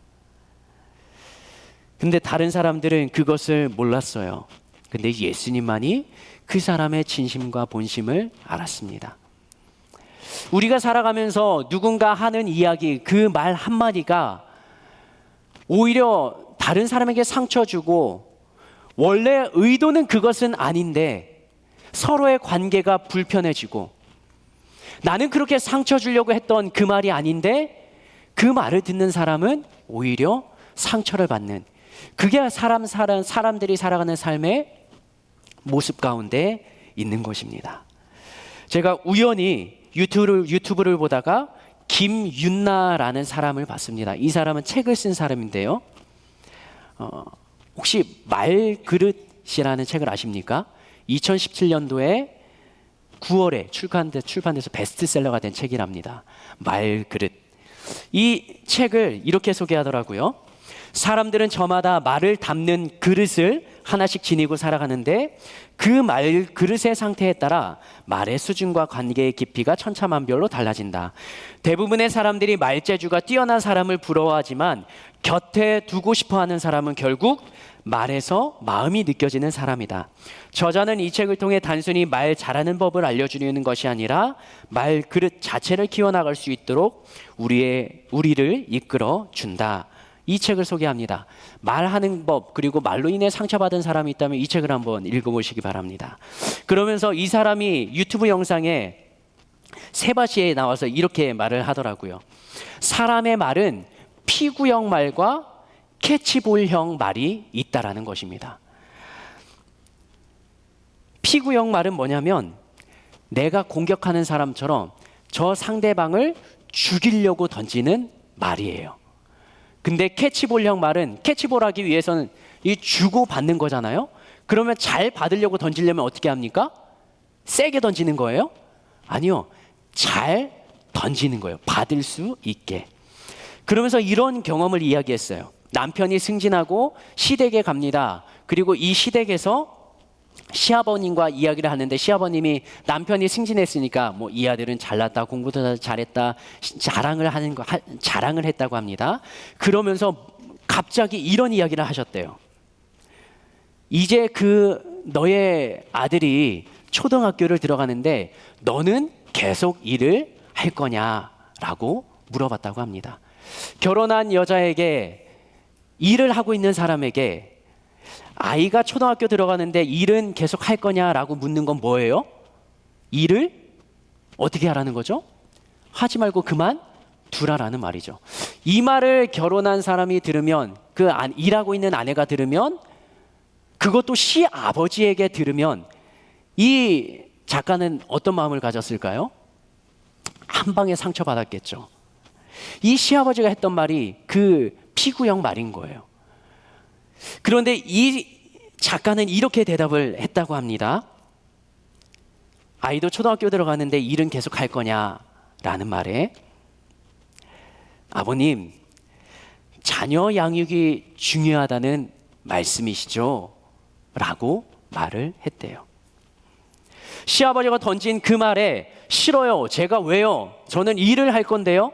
근데 다른 사람들은 그것을 몰랐어요. 근데 예수님만이 그 사람의 진심과 본심을 알았습니다. 우리가 살아가면서 누군가 하는 이야기, 그 말 한마디가 오히려 다른 사람에게 상처 주고 원래 의도는 그것은 아닌데 서로의 관계가 불편해지고 나는 그렇게 상처 주려고 했던 그 말이 아닌데 그 말을 듣는 사람은 오히려 상처를 받는, 그게 사람들이 살아가는 삶의 모습 가운데 있는 것입니다. 제가 우연히 유튜브를 보다가 김윤나라는 사람을 봤습니다. 이 사람은 책을 쓴 사람인데요. 혹시 말그릇이라는 책을 아십니까? 2017년도에 9월에 출판돼서 베스트셀러가 된 책이랍니다. 말그릇. 이 책을 이렇게 소개하더라고요. 사람들은 저마다 말을 담는 그릇을 하나씩 지니고 살아가는데 그 말 그릇의 상태에 따라 말의 수준과 관계의 깊이가 천차만별로 달라진다. 대부분의 사람들이 말재주가 뛰어난 사람을 부러워하지만 곁에 두고 싶어하는 사람은 결국 말에서 마음이 느껴지는 사람이다. 저자는 이 책을 통해 단순히 말 잘하는 법을 알려주려는 것이 아니라 말 그릇 자체를 키워나갈 수 있도록 우리를 이끌어 준다. 이 책을 소개합니다. 말하는 법, 그리고 말로 인해 상처받은 사람이 있다면 이 책을 한번 읽어보시기 바랍니다. 그러면서 이 사람이 유튜브 영상에 세바시에 나와서 이렇게 말을 하더라고요. 사람의 말은 피구형 말과 캐치볼형 말이 있다라는 것입니다. 피구형 말은 뭐냐면 내가 공격하는 사람처럼 저 상대방을 죽이려고 던지는 말이에요. 근데 캐치볼형 말은 캐치볼하기 위해서는 이 주고 받는 거잖아요. 그러면 잘 받으려고 던지려면 어떻게 합니까? 세게 던지는 거예요? 아니요. 잘 던지는 거예요. 받을 수 있게. 그러면서 이런 경험을 이야기했어요. 남편이 승진하고 시댁에 갑니다. 그리고 이 시댁에서 시아버님과 이야기를 하는데 시아버님이 남편이 승진했으니까 뭐 이 아들은 잘났다, 공부도 잘했다, 자랑을 했다고 합니다. 그러면서 갑자기 이런 이야기를 하셨대요. 이제 너의 아들이 초등학교를 들어가는데 너는 계속 일을 할 거냐라고 물어봤다고 합니다. 결혼한 여자에게, 일을 하고 있는 사람에게 아이가 초등학교 들어가는데 일은 계속 할 거냐라고 묻는 건 뭐예요? 일을 어떻게 하라는 거죠? 하지 말고 그만 두라라는 말이죠. 이 말을 결혼한 사람이 들으면, 일하고 있는 아내가 들으면, 그것도 시아버지에게 들으면 이 작가는 어떤 마음을 가졌을까요? 한 방에 상처받았겠죠. 이 시아버지가 했던 말이 그 피구형 말인 거예요. 그런데 이 작가는 이렇게 대답을 했다고 합니다. 아이도 초등학교 들어가는데 일은 계속 할 거냐라는 말에, 아버님, 자녀 양육이 중요하다는 말씀이시죠? 라고 말을 했대요. 시아버지가 던진 그 말에, 싫어요. 제가 왜요? 저는 일을 할 건데요.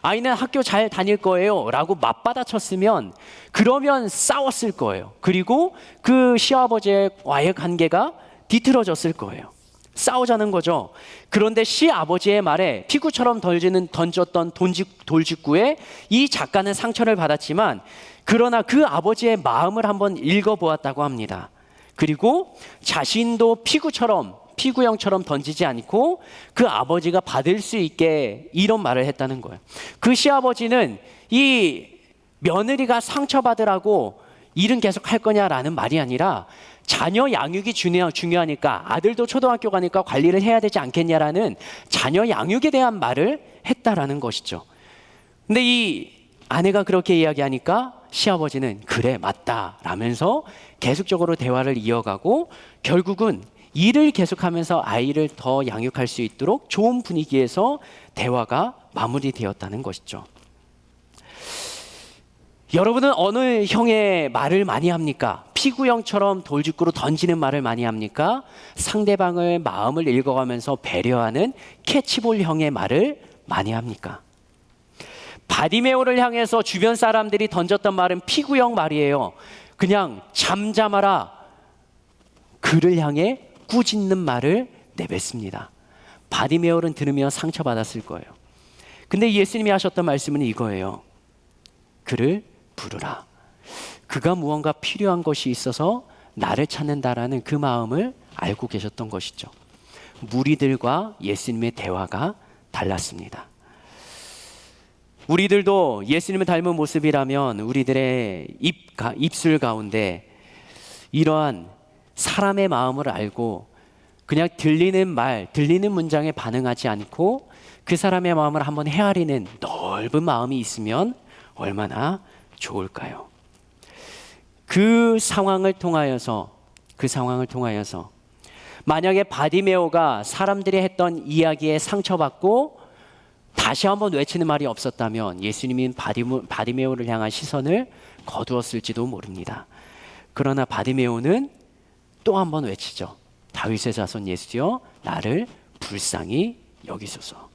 아이는 학교 잘 다닐 거예요. 라고 맞받아쳤으면, 그러면 싸웠을 거예요. 그리고 그 시아버지와의 관계가 뒤틀어졌을 거예요. 싸우자는 거죠. 그런데 시아버지의 말에 피구처럼 던졌던 돌직구에 이 작가는 상처를 받았지만, 그러나 그 아버지의 마음을 한번 읽어보았다고 합니다. 그리고 자신도 피구형처럼 던지지 않고 그 아버지가 받을 수 있게 이런 말을 했다는 거예요. 그 시아버지는 이 며느리가 상처받으라고 일은 계속 할 거냐라는 말이 아니라, 자녀 양육이 중요하니까 아들도 초등학교 가니까 관리를 해야 되지 않겠냐라는 자녀 양육에 대한 말을 했다라는 것이죠. 근데 이 아내가 그렇게 이야기하니까 시아버지는 그래 맞다 라면서 계속적으로 대화를 이어가고, 결국은 일을 계속하면서 아이를 더 양육할 수 있도록 좋은 분위기에서 대화가 마무리되었다는 것이죠. 여러분은 어느 형의 말을 많이 합니까? 피구형처럼 돌직구로 던지는 말을 많이 합니까? 상대방의 마음을 읽어가면서 배려하는 캐치볼 형의 말을 많이 합니까? 바디메오를 향해서 주변 사람들이 던졌던 말은 피구형 말이에요. 그냥 잠잠하라, 그를 향해 꾸짖는 말을 내뱉습니다. 바디메오는 들으며 상처받았을 거예요. 근데 예수님이 하셨던 말씀은 이거예요. 그를 부르라. 그가 무언가 필요한 것이 있어서 나를 찾는다라는 그 마음을 알고 계셨던 것이죠. 무리들과 예수님의 대화가 달랐습니다. 우리들도 예수님을 닮은 모습이라면 우리들의 입술 가운데 이러한 사람의 마음을 알고 그냥 들리는 말, 들리는 문장에 반응하지 않고 그 사람의 마음을 한번 헤아리는 넓은 마음이 있으면 얼마나 좋을까요? 그 상황을 통하여서 만약에 바디메오가 사람들이 했던 이야기에 상처받고 다시 한번 외치는 말이 없었다면 예수님이 바디메오를 향한 시선을 거두었을지도 모릅니다. 그러나 바디메오는 또 한 번 외치죠. 다윗의 자손 예수여, 나를 불쌍히 여기소서.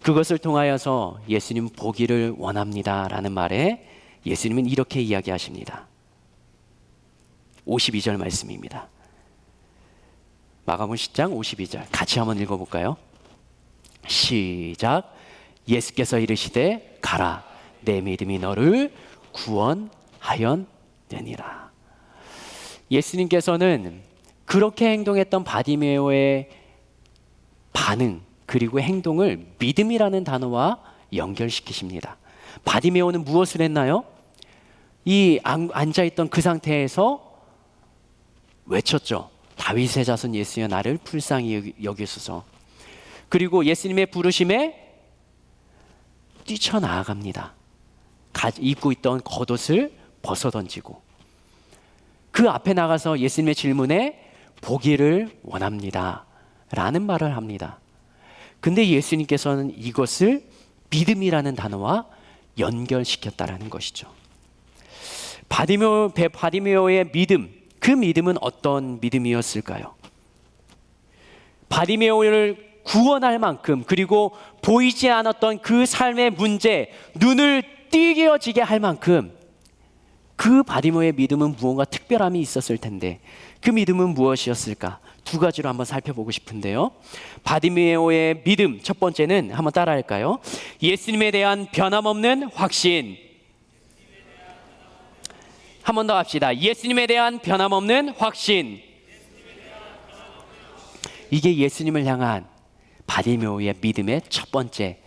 그것을 통하여서 예수님 보기를 원합니다라는 말에 예수님은 이렇게 이야기하십니다. 52절 말씀입니다. 마가복음 10장 52절 같이 한번 읽어볼까요? 시작. 예수께서 이르시되 가라, 내 믿음이 너를 구원하였느니라. 예수님께서는 그렇게 행동했던 바디메오의 반응 그리고 행동을 믿음이라는 단어와 연결시키십니다. 바디메오는 무엇을 했나요? 이 앉아있던 그 상태에서 외쳤죠. 다윗의 자손 예수여 나를 불쌍히 여기소서. 그리고 예수님의 부르심에 뛰쳐나아갑니다. 입고 있던 겉옷을 벗어던지고 그 앞에 나가서 예수님의 질문에 보기를 원합니다 라는 말을 합니다. 근데 예수님께서는 이것을 믿음이라는 단어와 연결시켰다라는 것이죠. 바디메오의 믿음, 그 믿음은 어떤 믿음이었을까요? 바디메오를 구원할 만큼, 그리고 보이지 않았던 그 삶의 문제, 눈을 띄게어지게 할 만큼 그 바디메오의 믿음은 무언가 특별함이 있었을 텐데 그 믿음은 무엇이었을까? 두 가지로 한번 살펴보고 싶은데요. 바디메오의 믿음, 첫 번째는 한번 따라할까요? 예수님에 대한 변함없는 확신. 한 번 더 합시다. 예수님에 대한 변함없는 확신. 이게 예수님을 향한 바디메오의 믿음의 첫 번째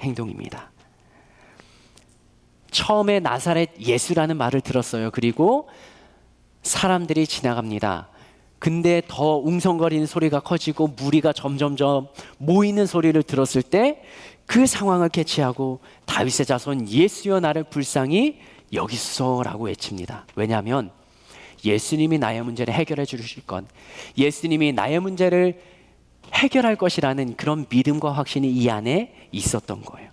행동입니다. 처음에 나사렛 예수라는 말을 들었어요. 그리고 사람들이 지나갑니다. 근데 더 웅성거리는 소리가 커지고 무리가 점점점 모이는 소리를 들었을 때 그 상황을 캐치하고 다윗의 자손 예수여 나를 불쌍히 여기소서라고 외칩니다. 왜냐하면 예수님이 나의 문제를 해결해 주실 것, 예수님이 나의 문제를 해결할 것이라는 그런 믿음과 확신이 이 안에 있었던 거예요.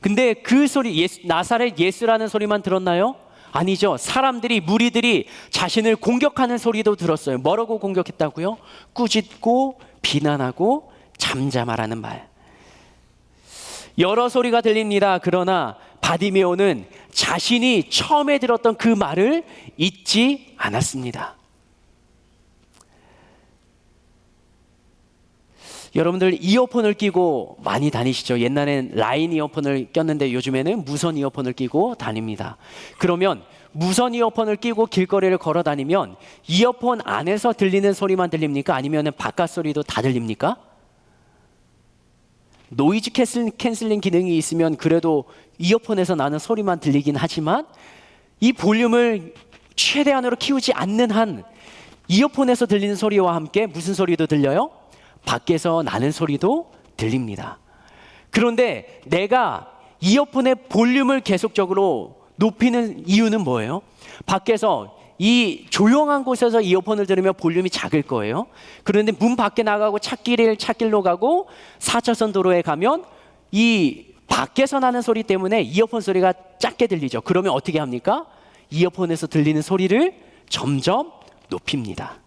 근데 그 소리, 나사렛 예수라는 소리만 들었나요? 아니죠. 사람들이, 무리들이 자신을 공격하는 소리도 들었어요. 뭐라고 공격했다고요? 꾸짖고 비난하고 잠잠하라는 말. 여러 소리가 들립니다. 그러나 바디메오는 자신이 처음에 들었던 그 말을 잊지 않았습니다. 여러분들 이어폰을 끼고 많이 다니시죠? 옛날엔 라인 이어폰을 꼈는데 요즘에는 무선 이어폰을 끼고 다닙니다. 그러면 무선 이어폰을 끼고 길거리를 걸어 다니면 이어폰 안에서 들리는 소리만 들립니까? 아니면 바깥 소리도 다 들립니까? 노이즈 캔슬링 기능이 있으면 그래도 이어폰에서 나는 소리만 들리긴 하지만 이 볼륨을 최대한으로 키우지 않는 한 이어폰에서 들리는 소리와 함께 무슨 소리도 들려요? 밖에서 나는 소리도 들립니다. 그런데 내가 이어폰의 볼륨을 계속적으로 높이는 이유는 뭐예요? 밖에서 이 조용한 곳에서 이어폰을 들으면 볼륨이 작을 거예요. 그런데 문 밖에 나가고 찾길로 가고 4차선 도로에 가면 이 밖에서 나는 소리 때문에 이어폰 소리가 작게 들리죠. 그러면 어떻게 합니까? 이어폰에서 들리는 소리를 점점 높입니다.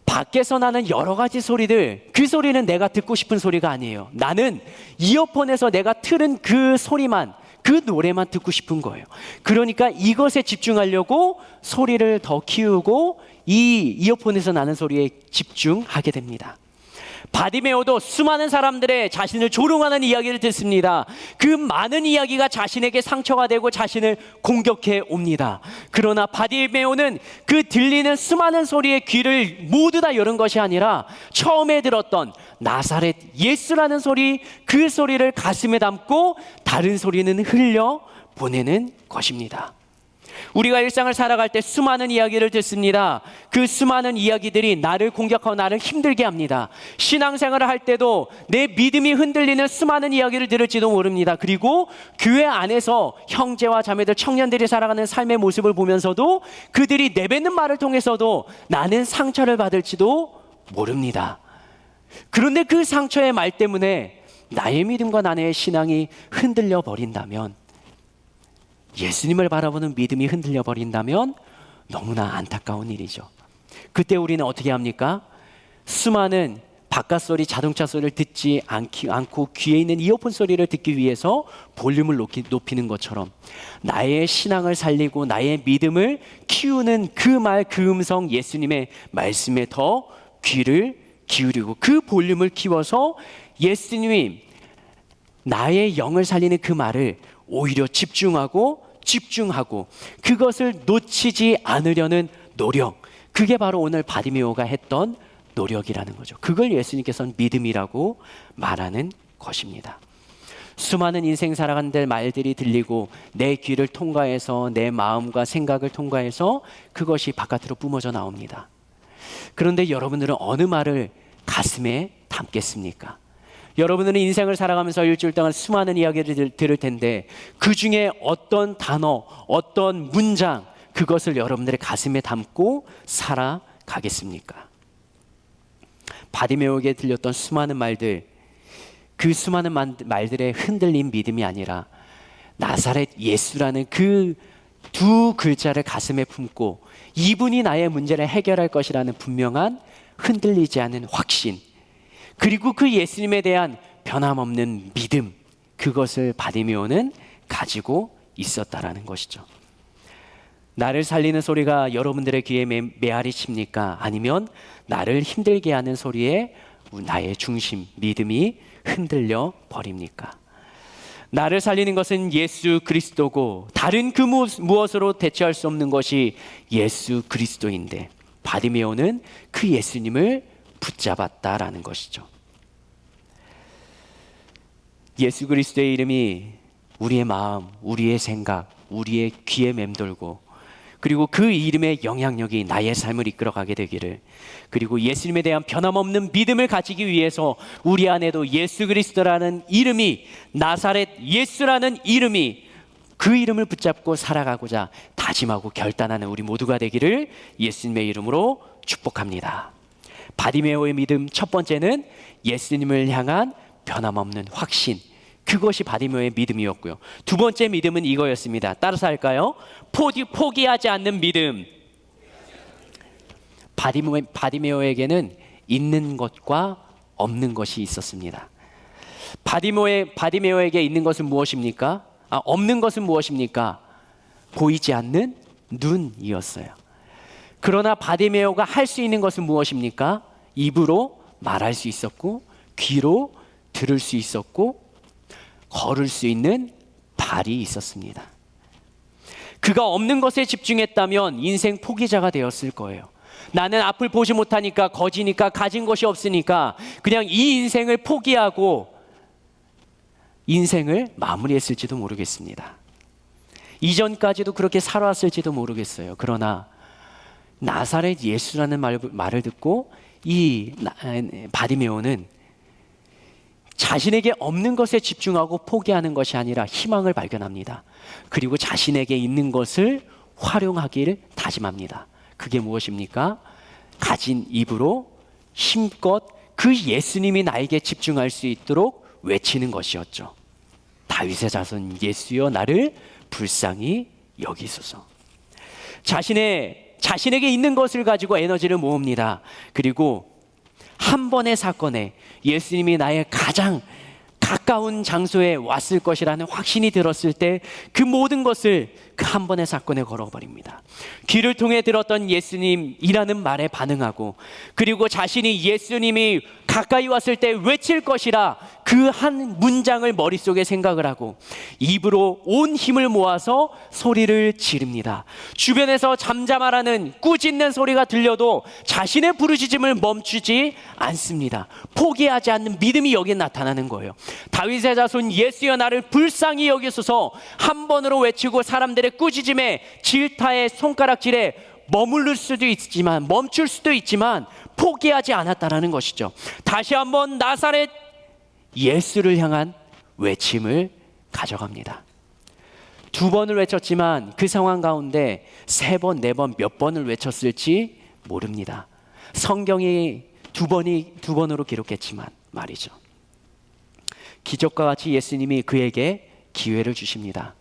밖에서 나는 여러 가지 소리들, 그 소리는 내가 듣고 싶은 소리가 아니에요. 나는 이어폰에서 내가 틀은 그 소리만, 그 노래만 듣고 싶은 거예요. 그러니까 이것에 집중하려고 소리를 더 키우고 이 이어폰에서 나는 소리에 집중하게 됩니다. 바디메오도 수많은 사람들의 자신을 조롱하는 이야기를 듣습니다. 그 많은 이야기가 자신에게 상처가 되고 자신을 공격해 옵니다. 그러나 바디메오는 그 들리는 수많은 소리의 귀를 모두 다 열은 것이 아니라 처음에 들었던 나사렛 예수라는 소리, 그 소리를 가슴에 담고 다른 소리는 흘려 보내는 것입니다. 우리가 일상을 살아갈 때 수많은 이야기를 듣습니다. 그 수많은 이야기들이 나를 공격하고 나를 힘들게 합니다. 신앙생활을 할 때도 내 믿음이 흔들리는 수많은 이야기를 들을지도 모릅니다. 그리고 교회 안에서 형제와 자매들, 청년들이 살아가는 삶의 모습을 보면서도 그들이 내뱉는 말을 통해서도 나는 상처를 받을지도 모릅니다. 그런데 그 상처의 말 때문에 나의 믿음과 나의 신앙이 흔들려 버린다면, 예수님을 바라보는 믿음이 흔들려 버린다면 너무나 안타까운 일이죠. 그때 우리는 어떻게 합니까? 수많은 바깥 소리, 자동차 소리를 듣지 않고 귀에 있는 이어폰 소리를 듣기 위해서 볼륨을 높이는 것처럼 나의 신앙을 살리고 나의 믿음을 키우는 그 말, 그 음성, 예수님의 말씀에 더 귀를 기울이고 그 볼륨을 키워서 예수님이 나의 영을 살리는 그 말을 오히려 집중하고 그것을 놓치지 않으려는 노력, 그게 바로 오늘 바디메오가 했던 노력이라는 거죠. 그걸 예수님께서는 믿음이라고 말하는 것입니다. 수많은 인생 살아간들 말들이 들리고 내 귀를 통과해서 내 마음과 생각을 통과해서 그것이 바깥으로 뿜어져 나옵니다. 그런데 여러분들은 어느 말을 가슴에 담겠습니까? 여러분들은 인생을 살아가면서 일주일 동안 수많은 이야기를 들을 텐데 그 중에 어떤 단어, 어떤 문장, 그것을 여러분들의 가슴에 담고 살아가겠습니까? 바디메오에게 들렸던 수많은 말들, 그 수많은 말들의 흔들린 믿음이 아니라 나사렛 예수라는 그 두 글자를 가슴에 품고 이분이 나의 문제를 해결할 것이라는 분명한 흔들리지 않은 확신, 그리고 그 예수님에 대한 변함없는 믿음, 그것을 바디메오는 가지고 있었다라는 것이죠. 나를 살리는 소리가 여러분들의 귀에 메아리 칩니까? 아니면 나를 힘들게 하는 소리에 나의 중심, 믿음이 흔들려 버립니까? 나를 살리는 것은 예수 그리스도고 다른 그 무엇으로 대체할 수 없는 것이 예수 그리스도인데 바디메오는 그 예수님을 붙잡았다라는 것이죠. 예수 그리스도의 이름이 우리의 마음, 우리의 생각, 우리의 귀에 맴돌고 그리고 그 이름의 영향력이 나의 삶을 이끌어가게 되기를, 그리고 예수님에 대한 변함없는 믿음을 가지기 위해서 우리 안에도 예수 그리스도라는 이름이, 나사렛 예수라는 이름이, 그 이름을 붙잡고 살아가고자 다짐하고 결단하는 우리 모두가 되기를 예수님의 이름으로 축복합니다. 바디메오의 믿음 첫 번째는 예수님을 향한 변함없는 확신, 그것이 바디메오의 믿음이었고요. 두 번째 믿음은 이거였습니다. 따라서 할까요? 포기하지 않는 믿음. 바디메오에게는 있는 것과 없는 것이 있었습니다. 바디메오에게 있는 것은 무엇입니까? 없는 것은 무엇입니까? 보이지 않는 눈이었어요. 그러나 바디메오가 할 수 있는 것은 무엇입니까? 입으로 말할 수 있었고, 귀로 들을 수 있었고, 걸을 수 있는 발이 있었습니다. 그가 없는 것에 집중했다면 인생 포기자가 되었을 거예요. 나는 앞을 보지 못하니까, 거지니까, 가진 것이 없으니까 그냥 이 인생을 포기하고 인생을 마무리했을지도 모르겠습니다. 이전까지도 그렇게 살아왔을지도 모르겠어요. 그러나 나사렛 예수라는 말을 듣고 이 바디메오는 자신에게 없는 것에 집중하고 포기하는 것이 아니라 희망을 발견합니다. 그리고 자신에게 있는 것을 활용하기를 다짐합니다. 그게 무엇입니까? 가진 입으로 힘껏 그 예수님이 나에게 집중할 수 있도록 외치는 것이었죠. 다윗의 자손 예수여 나를 불쌍히 여기소서. 자신에게 있는 것을 가지고 에너지를 모읍니다. 그리고 한 번의 사건에 예수님이 나의 가장 가까운 장소에 왔을 것이라는 확신이 들었을 때 그 모든 것을 그 한 번의 사건에 걸어버립니다. 귀를 통해 들었던 예수님이라는 말에 반응하고, 그리고 자신이 예수님이 가까이 왔을 때 외칠 것이라 그 한 문장을 머릿속에 생각을 하고 입으로 온 힘을 모아서 소리를 지릅니다. 주변에서 잠잠하라는 꾸짖는 소리가 들려도 자신의 부르짖음을 멈추지 않습니다. 포기하지 않는 믿음이 여기에 나타나는 거예요. 다윗의 자손 예수여 나를 불쌍히 여기소서 한 번으로 외치고 사람들의 꾸짖음에 질타의 손가락질에 머무를 수도 있지만, 멈출 수도 있지만 포기하지 않았다라는 것이죠. 다시 한번 나사렛 예수를 향한 외침을 가져갑니다. 두 번을 외쳤지만 그 상황 가운데 세 번, 네 번, 몇 번을 외쳤을지 모릅니다. 성경이 두 번으로 기록했지만 말이죠. 기적과 같이 예수님이 그에게 기회를 주십니다.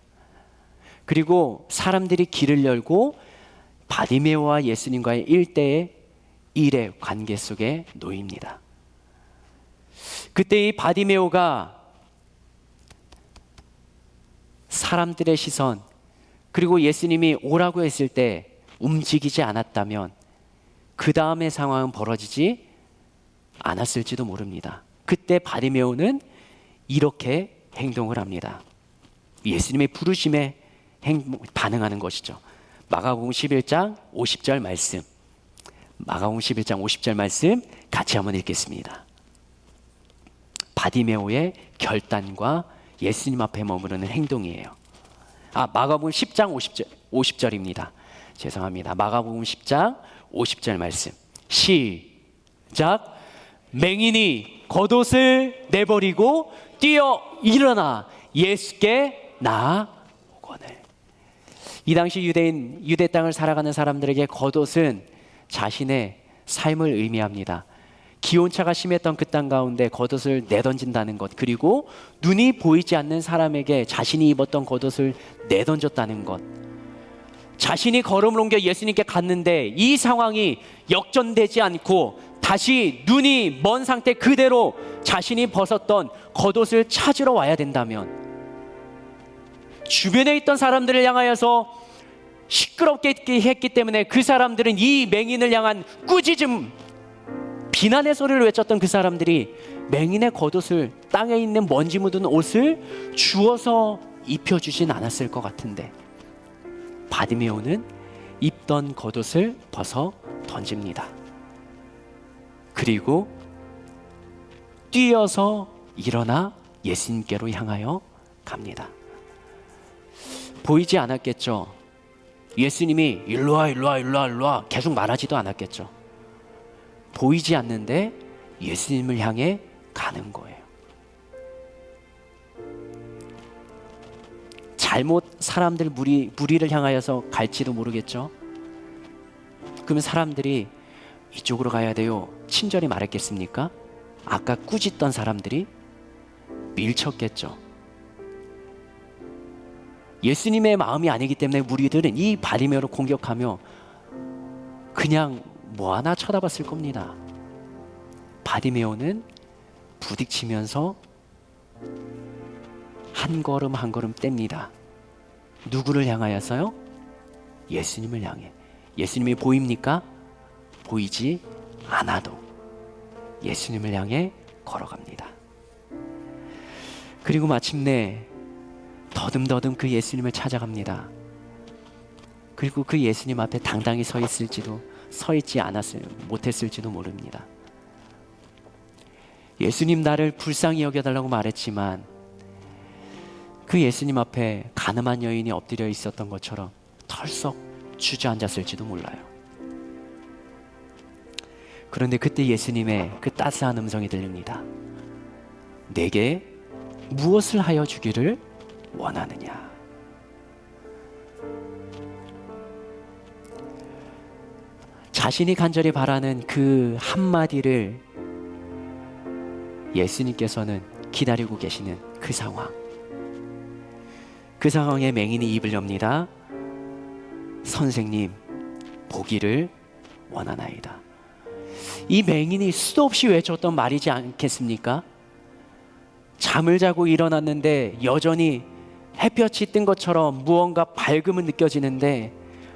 그리고 사람들이 길을 열고 바디메오와 예수님과의 1대1의 관계 속에 놓입니다. 그때 이 바디메오가 사람들의 시선, 그리고 예수님이 오라고 했을 때 움직이지 않았다면 그 다음의 상황은 벌어지지 않았을지도 모릅니다. 그때 바디메오는 이렇게 행동을 합니다. 예수님의 부르심에 반응하는 것이죠. 마가복음 11장 50절 말씀. 마가복음 11장 50절 말씀 같이 한번 읽겠습니다. 바디메오의 결단과 예수님 앞에 머무르는 행동이에요. 마가복음 10장 50절입니다. 죄송합니다. 마가복음 10장 50절 말씀. 시작. 맹인이 겉옷을 내버리고 뛰어 일어나 예수께 나아오거늘. 이 당시 유대 땅을 살아가는 사람들에게 겉옷은 자신의 삶을 의미합니다. 기온차가 심했던 그 땅 가운데 겉옷을 내던진다는 것, 그리고 눈이 보이지 않는 사람에게 자신이 입었던 겉옷을 내던졌다는 것, 자신이 걸음을 옮겨 예수님께 갔는데 이 상황이 역전되지 않고 다시 눈이 먼 상태 그대로 자신이 벗었던 겉옷을 찾으러 와야 된다면, 주변에 있던 사람들을 향하여서 시끄럽게 했기 때문에 그 사람들은 이 맹인을 향한 꾸짖음, 비난의 소리를 외쳤던 그 사람들이 맹인의 겉옷을, 땅에 있는 먼지 묻은 옷을 주워서 입혀주진 않았을 것 같은데, 바디메오는 입던 겉옷을 벗어 던집니다. 그리고 뛰어서 일어나 예수님께로 향하여 갑니다. 보이지 않았겠죠. 예수님이 일로와 일로와 일로와 일로와 계속 말하지도 않았겠죠. 보이지 않는데 예수님을 향해 가는 거예요. 잘못 사람들 무리를 향하여서 갈지도 모르겠죠. 그러면 사람들이 이쪽으로 가야 돼요, 친절히 말했겠습니까? 아까 꾸짖던 사람들이 밀쳤겠죠. 예수님의 마음이 아니기 때문에 무리들은 이 바디메오를 공격하며 그냥 뭐 하나 쳐다봤을 겁니다. 바디메오는 부딪히면서 한 걸음 한 걸음 뗍니다. 누구를 향하여서요? 예수님을 향해. 예수님이 보입니까? 보이지 않아도 예수님을 향해 걸어갑니다. 그리고 마침내 더듬더듬 그 예수님을 찾아갑니다. 그리고 그 예수님 앞에 당당히 서 있지 못했을지도 모릅니다. 예수님, 나를 불쌍히 여겨달라고 말했지만 그 예수님 앞에 가늠한 여인이 엎드려 있었던 것처럼 털썩 주저앉았을지도 몰라요. 그런데 그때 예수님의 그 따스한 음성이 들립니다. 내게 무엇을 하여 주기를 원하느냐? 자신이 간절히 바라는 그 한마디를 예수님께서는 기다리고 계시는 그 상황, 그 상황에 맹인이 입을 엽니다. 선생님, 보기를 원하나이다. 이 맹인이 수도 없이 외쳤던 말이지 않겠습니까? 잠을 자고 일어났는데 여전히 햇볕이 뜬 것처럼 무언가 밝음은 느껴지는데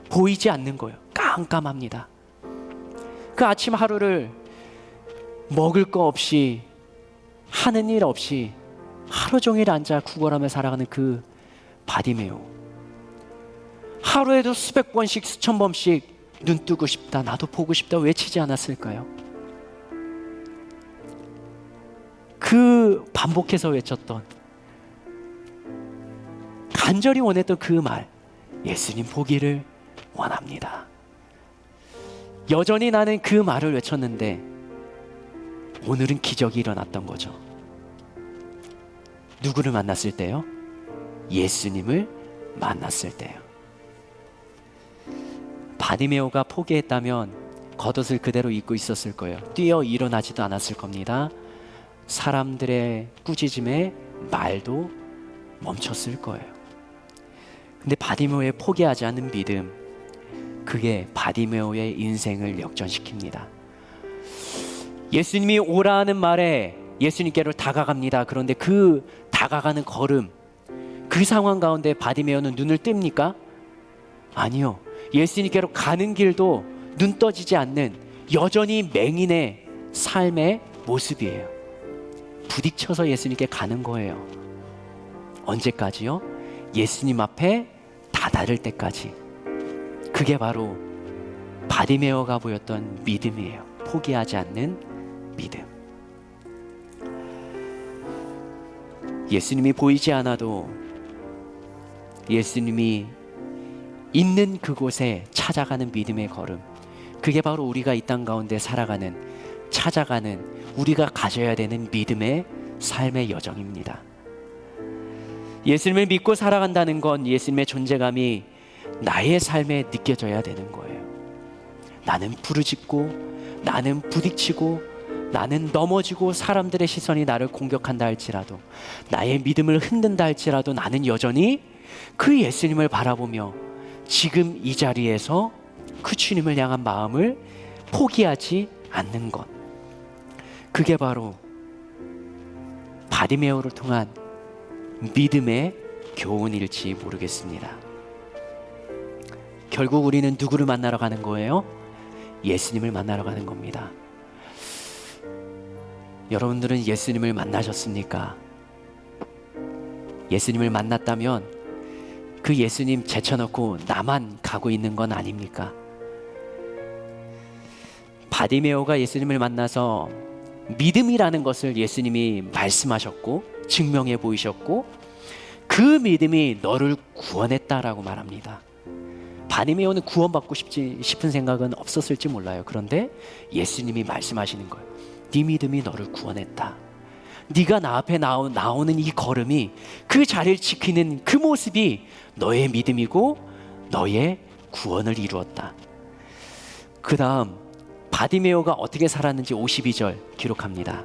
보이지 않는 거예요. 깜깜합니다. 그 아침 하루를 먹을 거 없이, 하는 일 없이 하루 종일 앉아 구걸하며 살아가는 그 바디메오. 하루에도 수백 번씩, 수천 번씩 눈 뜨고 싶다, 나도 보고 싶다 외치지 않았을까요? 그 반복해서 외쳤던, 간절히 원했던 그 말, 예수님 보기를 원합니다. 여전히 나는 그 말을 외쳤는데 오늘은 기적이 일어났던 거죠. 누구를 만났을 때요? 예수님을 만났을 때요. 바디메오가 포기했다면 겉옷을 그대로 입고 있었을 거예요. 뛰어 일어나지도 않았을 겁니다. 사람들의 꾸짖음에 말도 멈췄을 거예요. 근데 바디메오의 포기하지 않는 믿음, 그게 바디메오의 인생을 역전시킵니다. 예수님이 오라는 말에 예수님께로 다가갑니다. 그런데 그 다가가는 걸음, 그 상황 가운데 바디메오는 눈을 뜹니까? 아니요. 예수님께로 가는 길도 눈 떠지지 않는 여전히 맹인의 삶의 모습이에요. 부딪혀서 예수님께 가는 거예요. 언제까지요? 예수님 앞에 다다를 때까지. 그게 바로 바디메오가 보였던 믿음이에요. 포기하지 않는 믿음. 예수님이 보이지 않아도 예수님이 있는 그곳에 찾아가는 믿음의 걸음. 그게 바로 우리가 이 땅 가운데 살아가는, 찾아가는, 우리가 가져야 되는 믿음의 삶의 여정입니다. 예수님을 믿고 살아간다는 건 예수님의 존재감이 나의 삶에 느껴져야 되는 거예요. 나는 부르짖고, 나는 부딪히고, 나는 넘어지고, 사람들의 시선이 나를 공격한다 할지라도, 나의 믿음을 흔든다 할지라도 나는 여전히 그 예수님을 바라보며 지금 이 자리에서 그 주님을 향한 마음을 포기하지 않는 것. 그게 바로 바디메오를 통한 믿음의 교훈일지 모르겠습니다. 결국 우리는 누구를 만나러 가는 거예요? 예수님을 만나러 가는 겁니다. 여러분들은 예수님을 만나셨습니까? 예수님을 만났다면 그 예수님 제쳐놓고 나만 가고 있는 건 아닙니까? 바디메오가 예수님을 만나서 믿음이라는 것을 예수님이 말씀하셨고 증명해 보이셨고 그 믿음이 너를 구원했다라고 말합니다. 바디메오는 구원받고 싶은 생각은 없었을지 몰라요. 그런데 예수님이 말씀하시는 거예요. 네 믿음이 너를 구원했다. 네가 나 앞에 나오는 이 걸음이, 그 자리를 지키는 그 모습이 너의 믿음이고 너의 구원을 이루었다. 그 다음 바디메오가 어떻게 살았는지 52절 기록합니다.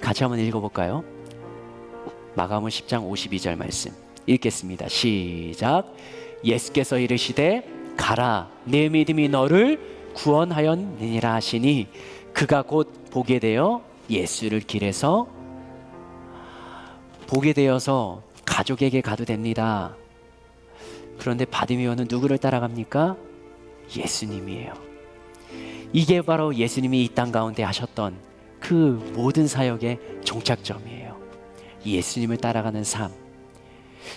같이 한번 읽어볼까요? 마가복음 10장 52절 말씀 읽겠습니다. 시작. 예수께서 이르시되 가라, 내 믿음이 너를 구원하였느니라 하시니 그가 곧 보게 되어 예수를 길에서 보게 되어서 가족에게 가도 됩니다. 그런데 바디메오는 누구를 따라갑니까? 예수님이에요. 이게 바로 예수님이 이 땅 가운데 하셨던 그 모든 사역의 종착점이에요. 예수님을 따라가는 삶.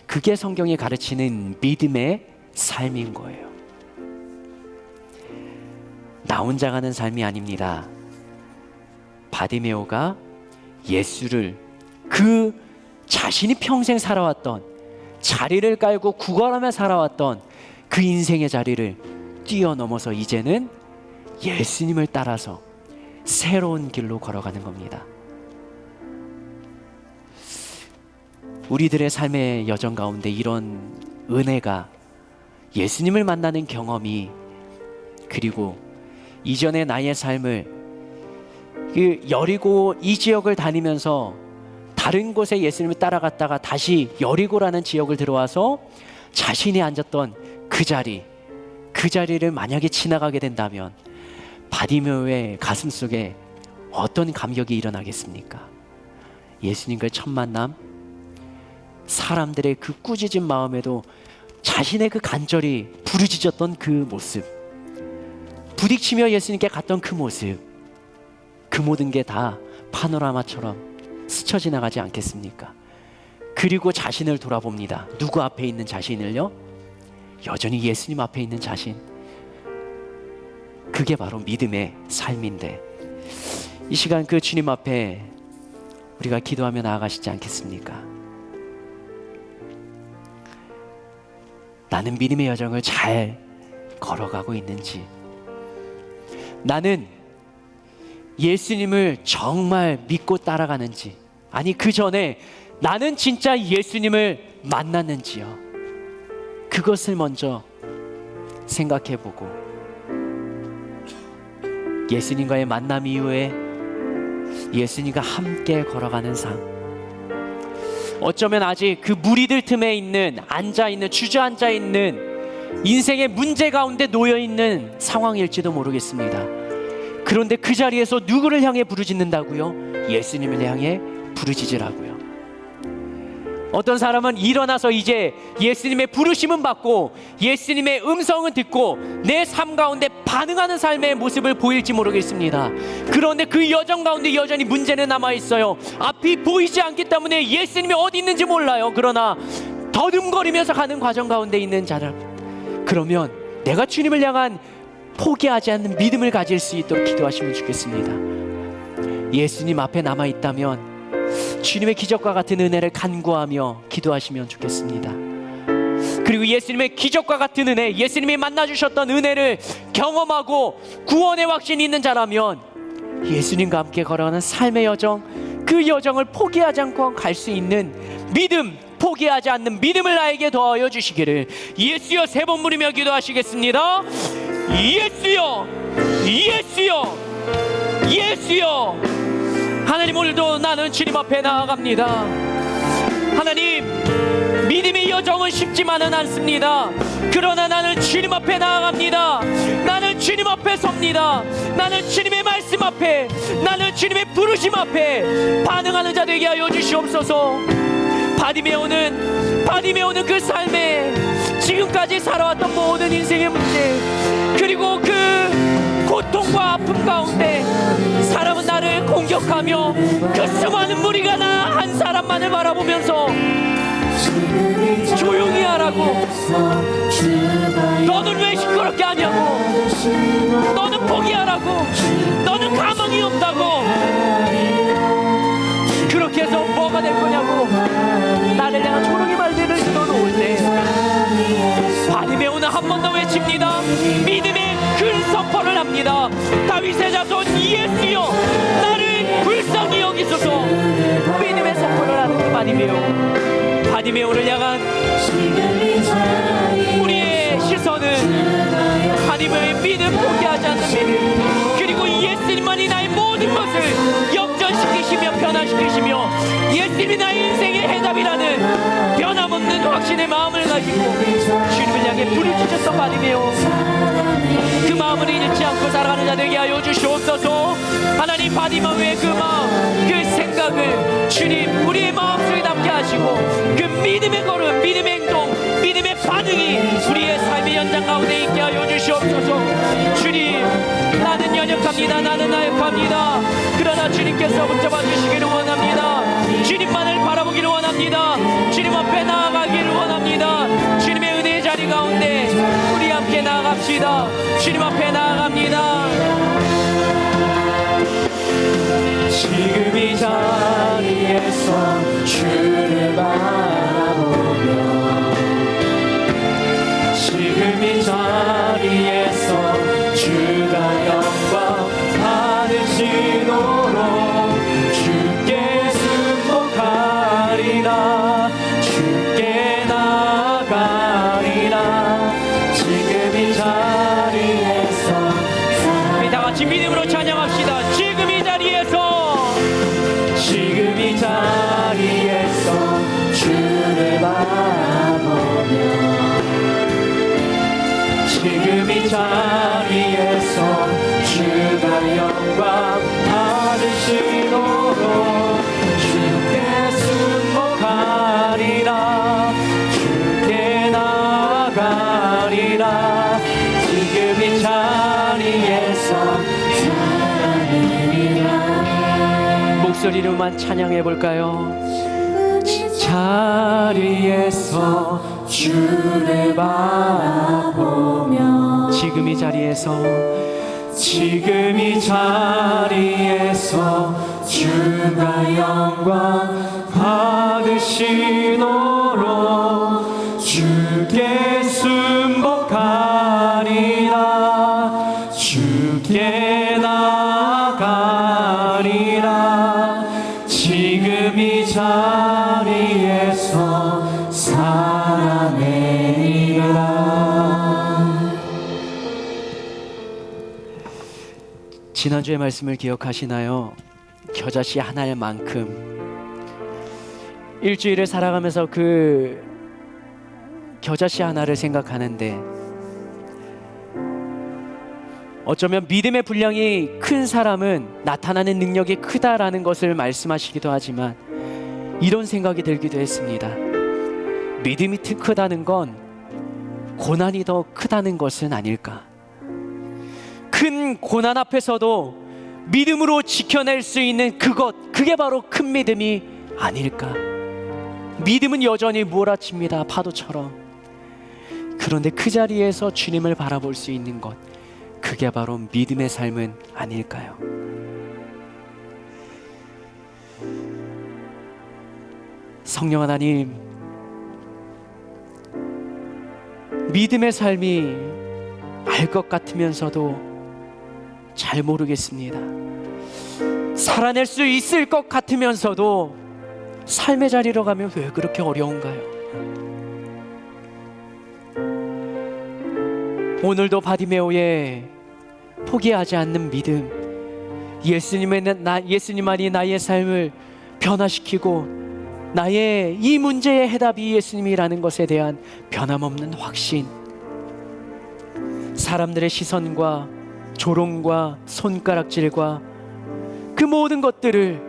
그게 성경이 가르치는 믿음의 삶인 거예요. 나 혼자 가는 삶이 아닙니다. 바디메오가 예수를, 그 자신이 평생 살아왔던, 자리를 깔고 구걸하며 살아왔던 그 인생의 자리를 뛰어넘어서 이제는 예수님을 따라서 새로운 길로 걸어가는 겁니다. 우리들의 삶의 여정 가운데 이런 은혜가, 예수님을 만나는 경험이, 그리고 이전의 나의 삶을, 그 여리고 이 지역을 다니면서 다른 곳에 예수님을 따라갔다가 다시 여리고라는 지역을 들어와서 자신이 앉았던 그 자리를 만약에 지나가게 된다면 바디메오의 가슴 속에 어떤 감격이 일어나겠습니까? 예수님과의 첫 만남, 사람들의 그 꾸짖은 마음에도 자신의 그 간절히 부르짖었던 그 모습, 부딪히며 예수님께 갔던 그 모습, 그 모든 게 다 파노라마처럼 스쳐 지나가지 않겠습니까? 그리고 자신을 돌아봅니다. 누구 앞에 있는 자신을요? 여전히 예수님 앞에 있는 자신. 그게 바로 믿음의 삶인데, 이 시간 그 주님 앞에 우리가 기도하며 나아가시지 않겠습니까? 나는 믿음의 여정을 잘 걸어가고 있는지, 나는 예수님을 정말 믿고 따라가는지, 아니 그 전에 나는 진짜 예수님을 만났는지요. 그것을 먼저 생각해보고 예수님과의 만남 이후에 예수님과 함께 걸어가는 삶, 어쩌면 아직 그 무리들 틈에 있는, 앉아있는, 주저앉아있는 인생의 문제 가운데 놓여있는 상황일지도 모르겠습니다. 그런데 그 자리에서 누구를 향해 부르짖는다고요? 예수님을 향해 부르짖으라고요. 어떤 사람은 일어나서 이제 예수님의 부르심은 받고 예수님의 음성은 듣고 내 삶 가운데 반응하는 삶의 모습을 보일지 모르겠습니다. 그런데 그 여정 가운데 여전히 문제는 남아있어요. 앞이 보이지 않기 때문에 예수님이 어디 있는지 몰라요. 그러나 더듬거리면서 가는 과정 가운데 있는 자들, 그러면 내가 주님을 향한 포기하지 않는 믿음을 가질 수 있도록 기도하시면 좋겠습니다. 예수님 앞에 남아 있다면 주님의 기적과 같은 은혜를 간구하며 기도하시면 좋겠습니다. 그리고 예수님의 기적과 같은 은혜, 예수님이 만나주셨던 은혜를 경험하고 구원의 확신이 있는 자라면 예수님과 함께 걸어가는 삶의 여정, 그 여정을 포기하지 않고 갈 수 있는 믿음, 포기하지 않는 믿음을 나에게 더하여 주시기를 예수여 3번 부르며 기도하시겠습니다. 예수여, 예수여, 예수여. 하나님, 오늘도 나는 주님 앞에 나아갑니다. 하나님, 믿음의 여정은 쉽지만은 않습니다. 그러나 나는 주님 앞에 나아갑니다. 나는 주님 앞에 섭니다. 나는 주님의 말씀 앞에, 나는 주님의 부르심 앞에 반응하는 자 되게 하여 주시옵소서. 바디메오는 그 삶에 지금까지 살아왔던 모든 인생의 문제, 그리고 그 고통과 아픔 가운데 사람은 나를 공격하며 그 수많은 무리가 나 한 사람만을 바라보면서 조용히 하라고, 너는 왜 시끄럽게 하냐고, 너는 포기하라고, 너는 가망이 없다고, 그렇게 해서 뭐가 될 거냐고 나를 향한 조롱의 말들을 들어놓을 때 바디메오는 한 번 더 외칩니다. 믿음의 큰 선포를 합니다. 다윗의 자손 예수여, 나를 불쌍히 여기소서. 믿음의 선포를 하는 그 바디메오를 향한 우리의 시선은 하나님의 믿음, 포기하지 않는 믿음, 그리고 예수님만이 나의 모든 것을 역전시키시며 변화시키시며 예수님이 나의 인생의 해답이라는 변함없는 확신의 마음을 가지고 주님을 향해 부르짖었던 바디메오, 그 마음을 잊지 않고 살아가는 자 되게 하여 주시옵소서. 하나님, 바디메오의 그 마음, 그 생각을 주님 우리의 마음속에 담게 하시고 그 믿음의 걸음, 믿음의 행동, 믿음의 반응이 우리의 삶의 연장 가운데 있게 하여 주시옵소서. 주님, 나는 연약합니다. 나는 나약합니다. 그러나 주님께서 붙잡아 주시기를 원합니다. 주님만을 바라보기를 원합니다. 주님 앞에 나아가기를 원합니다. 주님의 은혜의 자리 가운데 우리 함께 나아갑시다. 주님 앞에 나아갑니다. 지금 이 자리에서 주를 바라보며, 지금 이 자리에서 주가 영광 받으시도록 주께 순복하리라, 주께 나아가리라. 지금 이 자리에서 우리 다 같이 믿음으로 찬양합시다. 지금 이 자리에서, 지금 이 자리에서 주를 바라보며, 지금 이 자리에서 주가 영광 받으시도록 주께 순복하리라, 주께 나아가리라. 지금 이 자리에서 목소리로만 찬양해 볼까요? 자리에서 주를 바라보며, 지금 이 자리에서, 지금 이 자리에서 주가 영광 받으시도록 주께 순복하리라, 주께 나아가리라. 지금 이 자리에서 살아내리라. 지난주의 말씀을 기억하시나요? 겨자씨 하나일 만큼. 일주일을 살아가면서 그 겨자씨 하나를 생각하는데 어쩌면 믿음의 분량이 큰 사람은 나타나는 능력이 크다라는 것을 말씀하시기도 하지만 이런 생각이 들기도 했습니다. 믿음이 크다는 건 고난이 더 크다는 것은 아닐까? 큰 고난 앞에서도 믿음으로 지켜낼 수 있는 그게 바로 큰 믿음이 아닐까? 믿음은 여전히 몰아칩니다, 파도처럼. 그런데 그 자리에서 주님을 바라볼 수 있는 것, 그게 바로 믿음의 삶은 아닐까요? 성령 하나님, 믿음의 삶이 알 것 같으면서도 잘 모르겠습니다. 살아낼 수 있을 것 같으면서도 삶의 자리로 가면 왜 그렇게 어려운가요? 오늘도 바디메오의 포기하지 않는 믿음, 예수님만이 나의 삶을 변화시키고 나의 이 문제의 해답이 예수님이라는 것에 대한 변함없는 확신, 사람들의 시선과 조롱과 손가락질과 그 모든 것들을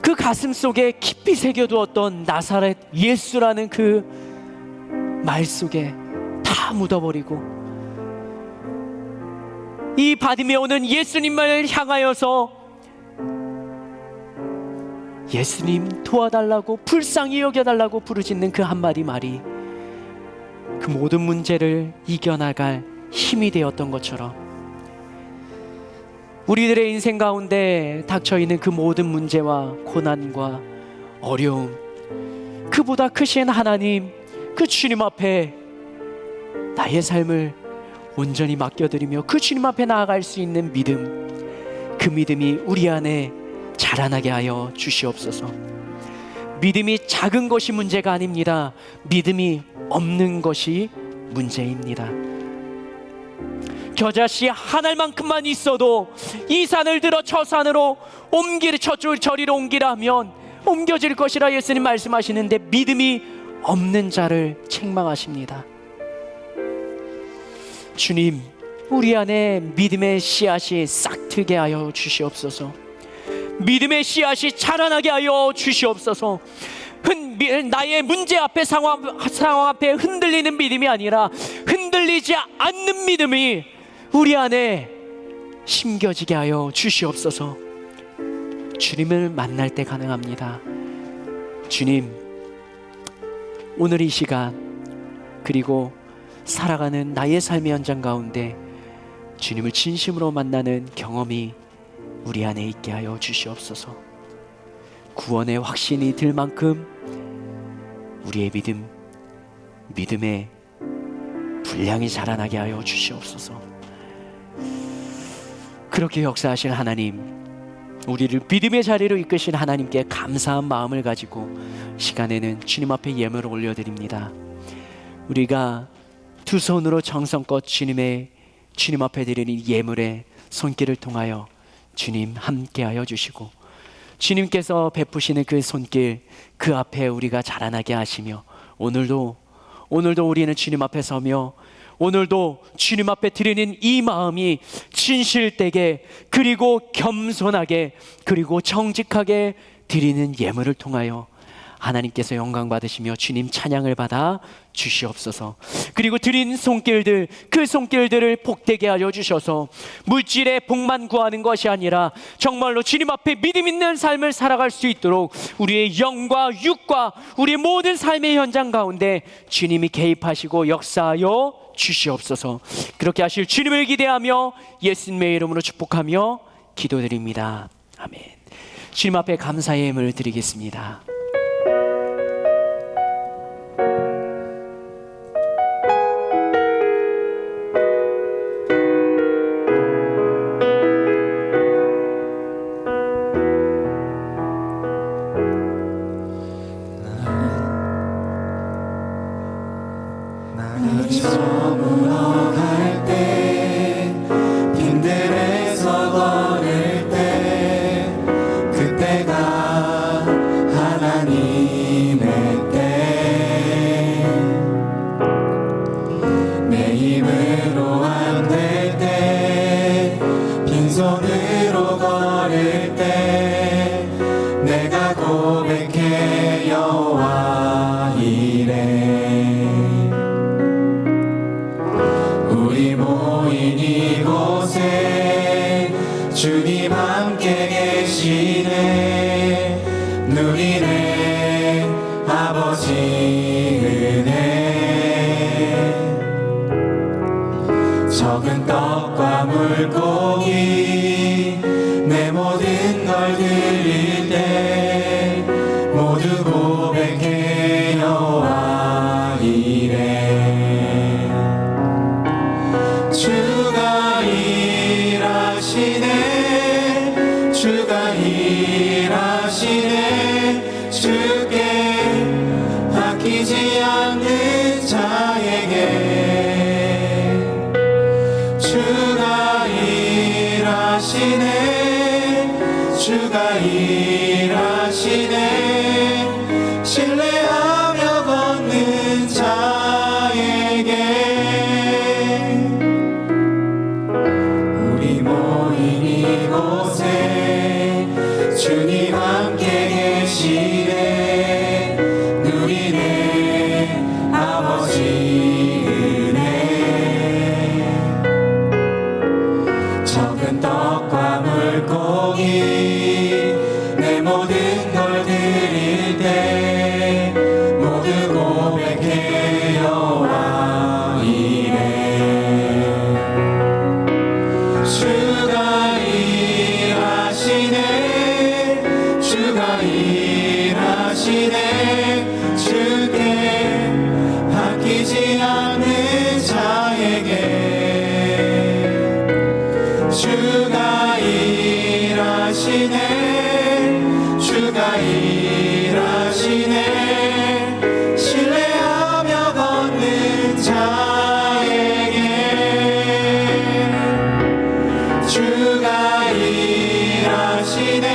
그 가슴 속에 깊이 새겨두었던 나사렛 예수라는 그 말 속에 다 묻어버리고 이 바디메오는 예수님을 향하여서 예수님 도와달라고, 불쌍히 여겨달라고 부르짖는 그 한마디 말이 그 모든 문제를 이겨나갈 힘이 되었던 것처럼 우리들의 인생 가운데 닥쳐있는 그 모든 문제와 고난과 어려움, 그보다 크신 하나님, 그 주님 앞에 나의 삶을 온전히 맡겨드리며 그 주님 앞에 나아갈 수 있는 믿음, 그 믿음이 우리 안에 자라나게 하여 주시옵소서. 믿음이 작은 것이 문제가 아닙니다. 믿음이 없는 것이 문제입니다. 겨자씨 한 알만큼만 있어도 이 산을 들어 저 산으로 저리로 옮기라 하면 옮겨질 것이라 예수님 말씀하시는데 믿음이 없는 자를 책망하십니다. 주님, 우리 안에 믿음의 씨앗이 싹 트게 하여 주시옵소서. 믿음의 씨앗이 자라나게 하여 주시옵소서. 나의 문제 앞에 상황 앞에 흔들리는 믿음이 아니라 흔들리지 않는 믿음이 우리 안에 심겨지게 하여 주시옵소서. 주님을 만날 때 가능합니다. 주님, 오늘 이 시간 그리고 살아가는 나의 삶의 현장 가운데 주님을 진심으로 만나는 경험이 우리 안에 있게 하여 주시옵소서. 구원의 확신이 들 만큼 우리의 믿음의 분량이 자라나게 하여 주시옵소서. 그렇게 역사하실 하나님, 우리를 믿음의 자리로 이끄신 하나님께 감사한 마음을 가지고 시간에는 주님 앞에 예물을 올려드립니다. 우리가 두 손으로 정성껏 주님 앞에 드리는 예물의 손길을 통하여 주님 함께하여 주시고 주님께서 베푸시는 그 손길, 그 앞에 우리가 자라나게 하시며 오늘도 우리는 주님 앞에 서며 오늘도 주님 앞에 드리는 이 마음이 진실되게 그리고 겸손하게 그리고 정직하게 드리는 예물을 통하여 하나님께서 영광 받으시며 주님 찬양을 받아 주시옵소서. 그리고 드린 손길들, 그 손길들을 복되게 하여 주셔서 물질의 복만 구하는 것이 아니라 정말로 주님 앞에 믿음 있는 삶을 살아갈 수 있도록 우리의 영과 육과 우리의 모든 삶의 현장 가운데 주님이 개입하시고 역사하여 주시옵소서. 그렇게 하실 주님을 기대하며 예수님의 이름으로 축복하며 기도드립니다. 아멘. 주님 앞에 감사의 예물을 드리겠습니다. 빈손으로 걸을 때 내가 고백해 여호와 이래. 우리 모인 이곳에 주님 함께 계시네. 누리네 아버지 은혜. 적은 떡과 물고기 내 모든 걸 드릴 때 모두 고백해 여호와 이래. 주가 일하시네 주가 일하시네 주께 아끼지 않는 자에게 주가 일하시네 주가 일하시네 신뢰하며 걷는 자에게. 우리 모인 이곳에 주님 함께 계시네 누리네 아버지 은혜. 적은 떡과 물고기 내 모든 걸 드릴 때 모두 고백해 여호와 이래. 주가 일하시네 주가 일하시네 주께 아끼지 않는 자에게 주가 일하시네 주가 일하시네 신뢰하며 걷는 자에게 주가 일하시네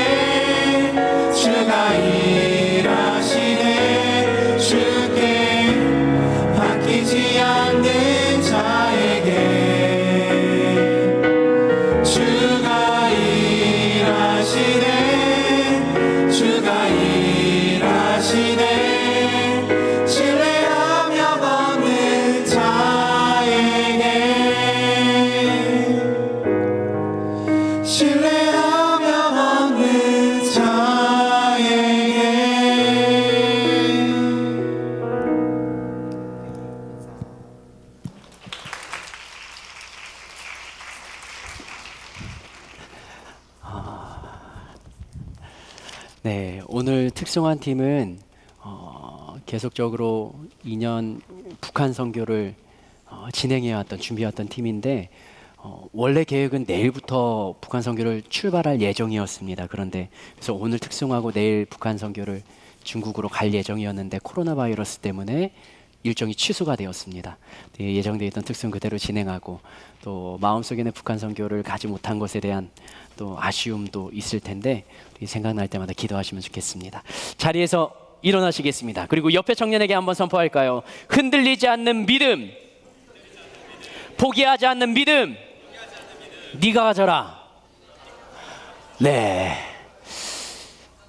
주가 일하시네 주께 아끼지 않는 자에게 주가 일하시네 주가 일하시네 신뢰하며 걷는 자에게 신뢰하며 걷는 자에게. 네, 오늘 특송한 팀은 계속적으로 2년 북한 선교를 진행해왔던 준비해왔던 팀인데 원래 계획은 내일부터 북한 선교를 출발할 예정이었습니다. 그런데 그래서 오늘 특송하고 내일 북한 선교를 중국으로 갈 예정이었는데 코로나 바이러스 때문에 일정이 취소가 되었습니다. 네, 예정되어 있던 특송 그대로 진행하고 또 마음속에는 북한 선교를 가지 못한 것에 대한 또 아쉬움도 있을 텐데 우리 생각날 때마다 기도하시면 좋겠습니다. 자리에서 일어나시겠습니다. 그리고 옆에 청년에게 한번 선포할까요? 흔들리지 않는 믿음, 포기하지 않는 믿음, 네가 가져라. 네.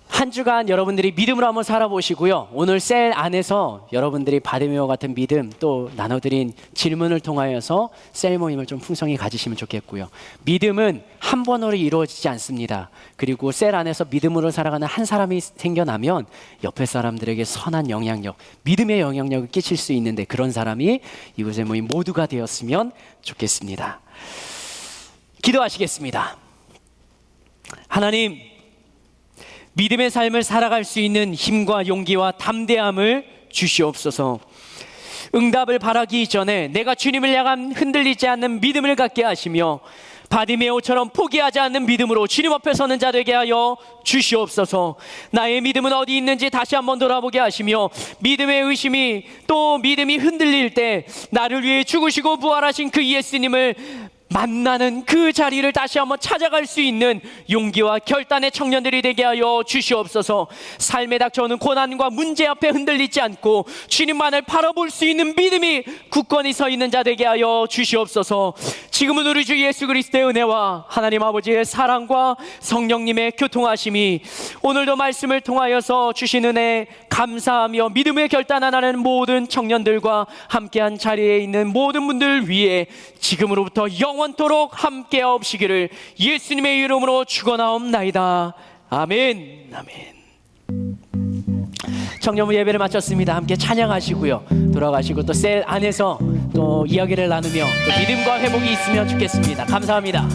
한 주간 여러분들이 믿음으로 한번 살아보시고요. 오늘 셀 안에서 여러분들이 바디메어 같은 믿음 또 나눠드린 질문을 통하여서 셀 모임을 좀 풍성히 가지시면 좋겠고요. 믿음은 한 번으로 이루어지지 않습니다. 그리고 셀 안에서 믿음으로 살아가는 한 사람이 생겨나면 옆에 사람들에게 선한 영향력, 믿음의 영향력을 끼칠 수 있는데 그런 사람이 이곳의 모임 모두가 되었으면 좋겠습니다. 기도하시겠습니다. 하나님, 믿음의 삶을 살아갈 수 있는 힘과 용기와 담대함을 주시옵소서. 응답을 바라기 전에 내가 주님을 향한 흔들리지 않는 믿음을 갖게 하시며 바디메오처럼 포기하지 않는 믿음으로 주님 앞에 서는 자 되게 하여 주시옵소서. 나의 믿음은 어디 있는지 다시 한번 돌아보게 하시며 믿음의 의심이 또 믿음이 흔들릴 때 나를 위해 죽으시고 부활하신 그 예수님을 만나는 그 자리를 다시 한번 찾아갈 수 있는 용기와 결단의 청년들이 되게 하여 주시옵소서. 삶에 닥쳐오는 고난과 문제 앞에 흔들리지 않고 주님만을 바라볼 수 있는 믿음이 굳건히 서 있는 자 되게 하여 주시옵소서. 지금은 우리 주 예수 그리스도의 은혜와 하나님 아버지의 사랑과 성령님의 교통하심이 오늘도 말씀을 통하여서 주신 은혜 감사하며 믿음의 결단하는 모든 청년들과 함께한 자리에 있는 모든 분들 위해 지금으로부터 영원토록 함께하옵시기를 예수님의 이름으로 축원하옵나이다. 아멘. 아멘. 청년부 예배를 마쳤습니다. 함께 찬양하시고요. 돌아가시고 또 셀 안에서 또 이야기를 나누며 또 믿음과 회복이 있으면 좋겠습니다. 감사합니다.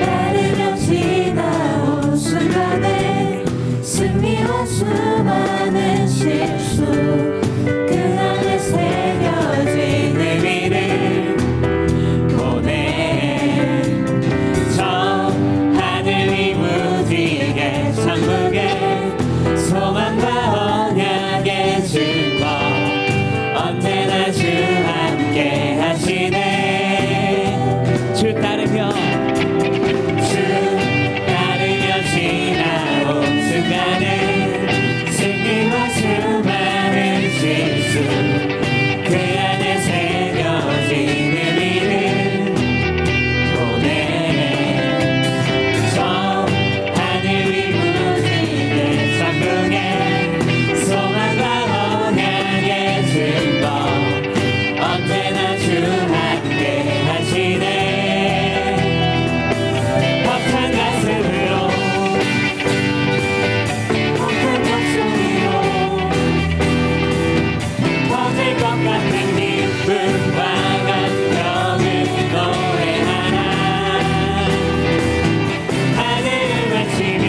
따르며 지나온 순간에 승리와 수많은 실수 그 안에 새겨진 의미를 보내 저 하늘 위 무지개 천국에 소망과 언약의 증거 언제나 주 함께 하시네 주 따르며 지나온 순간에 승리와 수많은 실수 그 안에 새겨진 의미를 보내 저 하늘 위 무지개 천국에 소망과 언약의 증거 언제나 주 함께 하시네 벅찬 가슴으로 벅찬 목소리로 터질 것 같은 기쁨과 감격을 노래하라 하늘을 외치며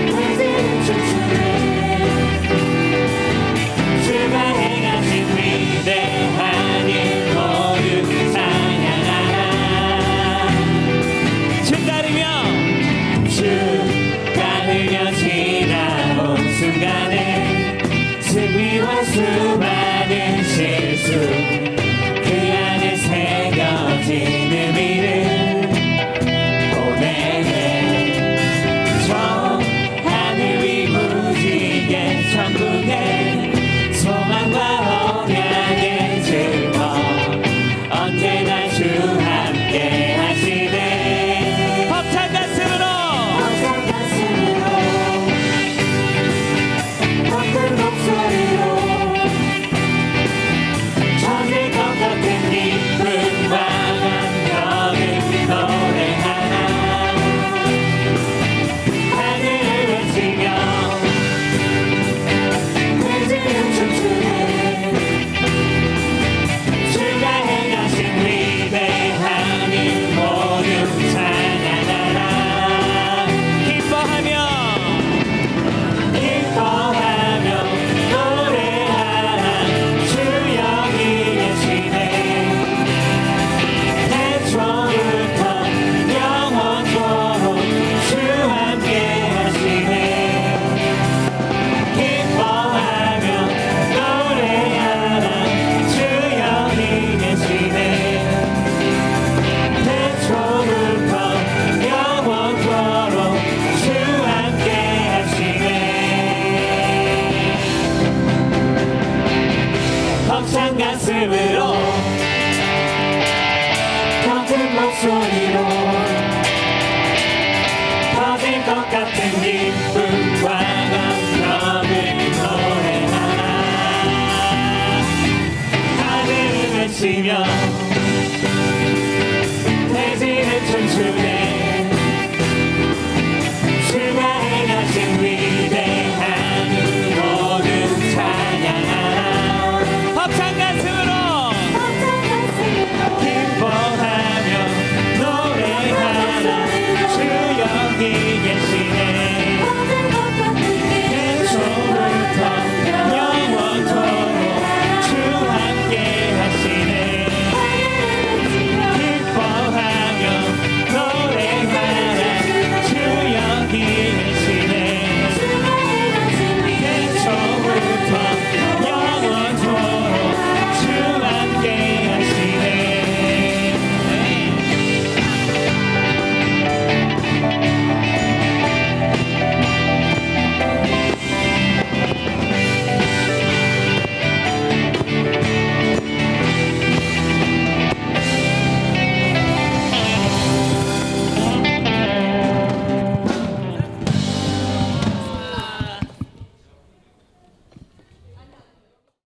물들은 춤추네 주가 행하신 위대한 일 모두 찬양하라 주 따르며 지나온 순간에 승리와 수많은 실수 그 안에 새겨진 의미를 보내 저 하늘 위 무지개 천국에 소망과 언약의 증거 언제나 주 함께 하시네 벅찬 가슴으로 벅찬 목소리로 터질 것 같은 기쁨과 감격을 노래하라 하늘을 외치며 물들은 춤추네 주가 행하신 위대한 일 모두 찬양하라 기뻐하며 노래하라 주 여기 계시네 태초부터 영원토록 주 함께 하시네 기뻐하며 노래하라 주 여기 계시네 태초부터 영원토록 주 함께 하시네 벅찬 가슴으로 터진 목소리로 터질 것 같은 기쁨과 감격을 노래하라 하늘을 외치며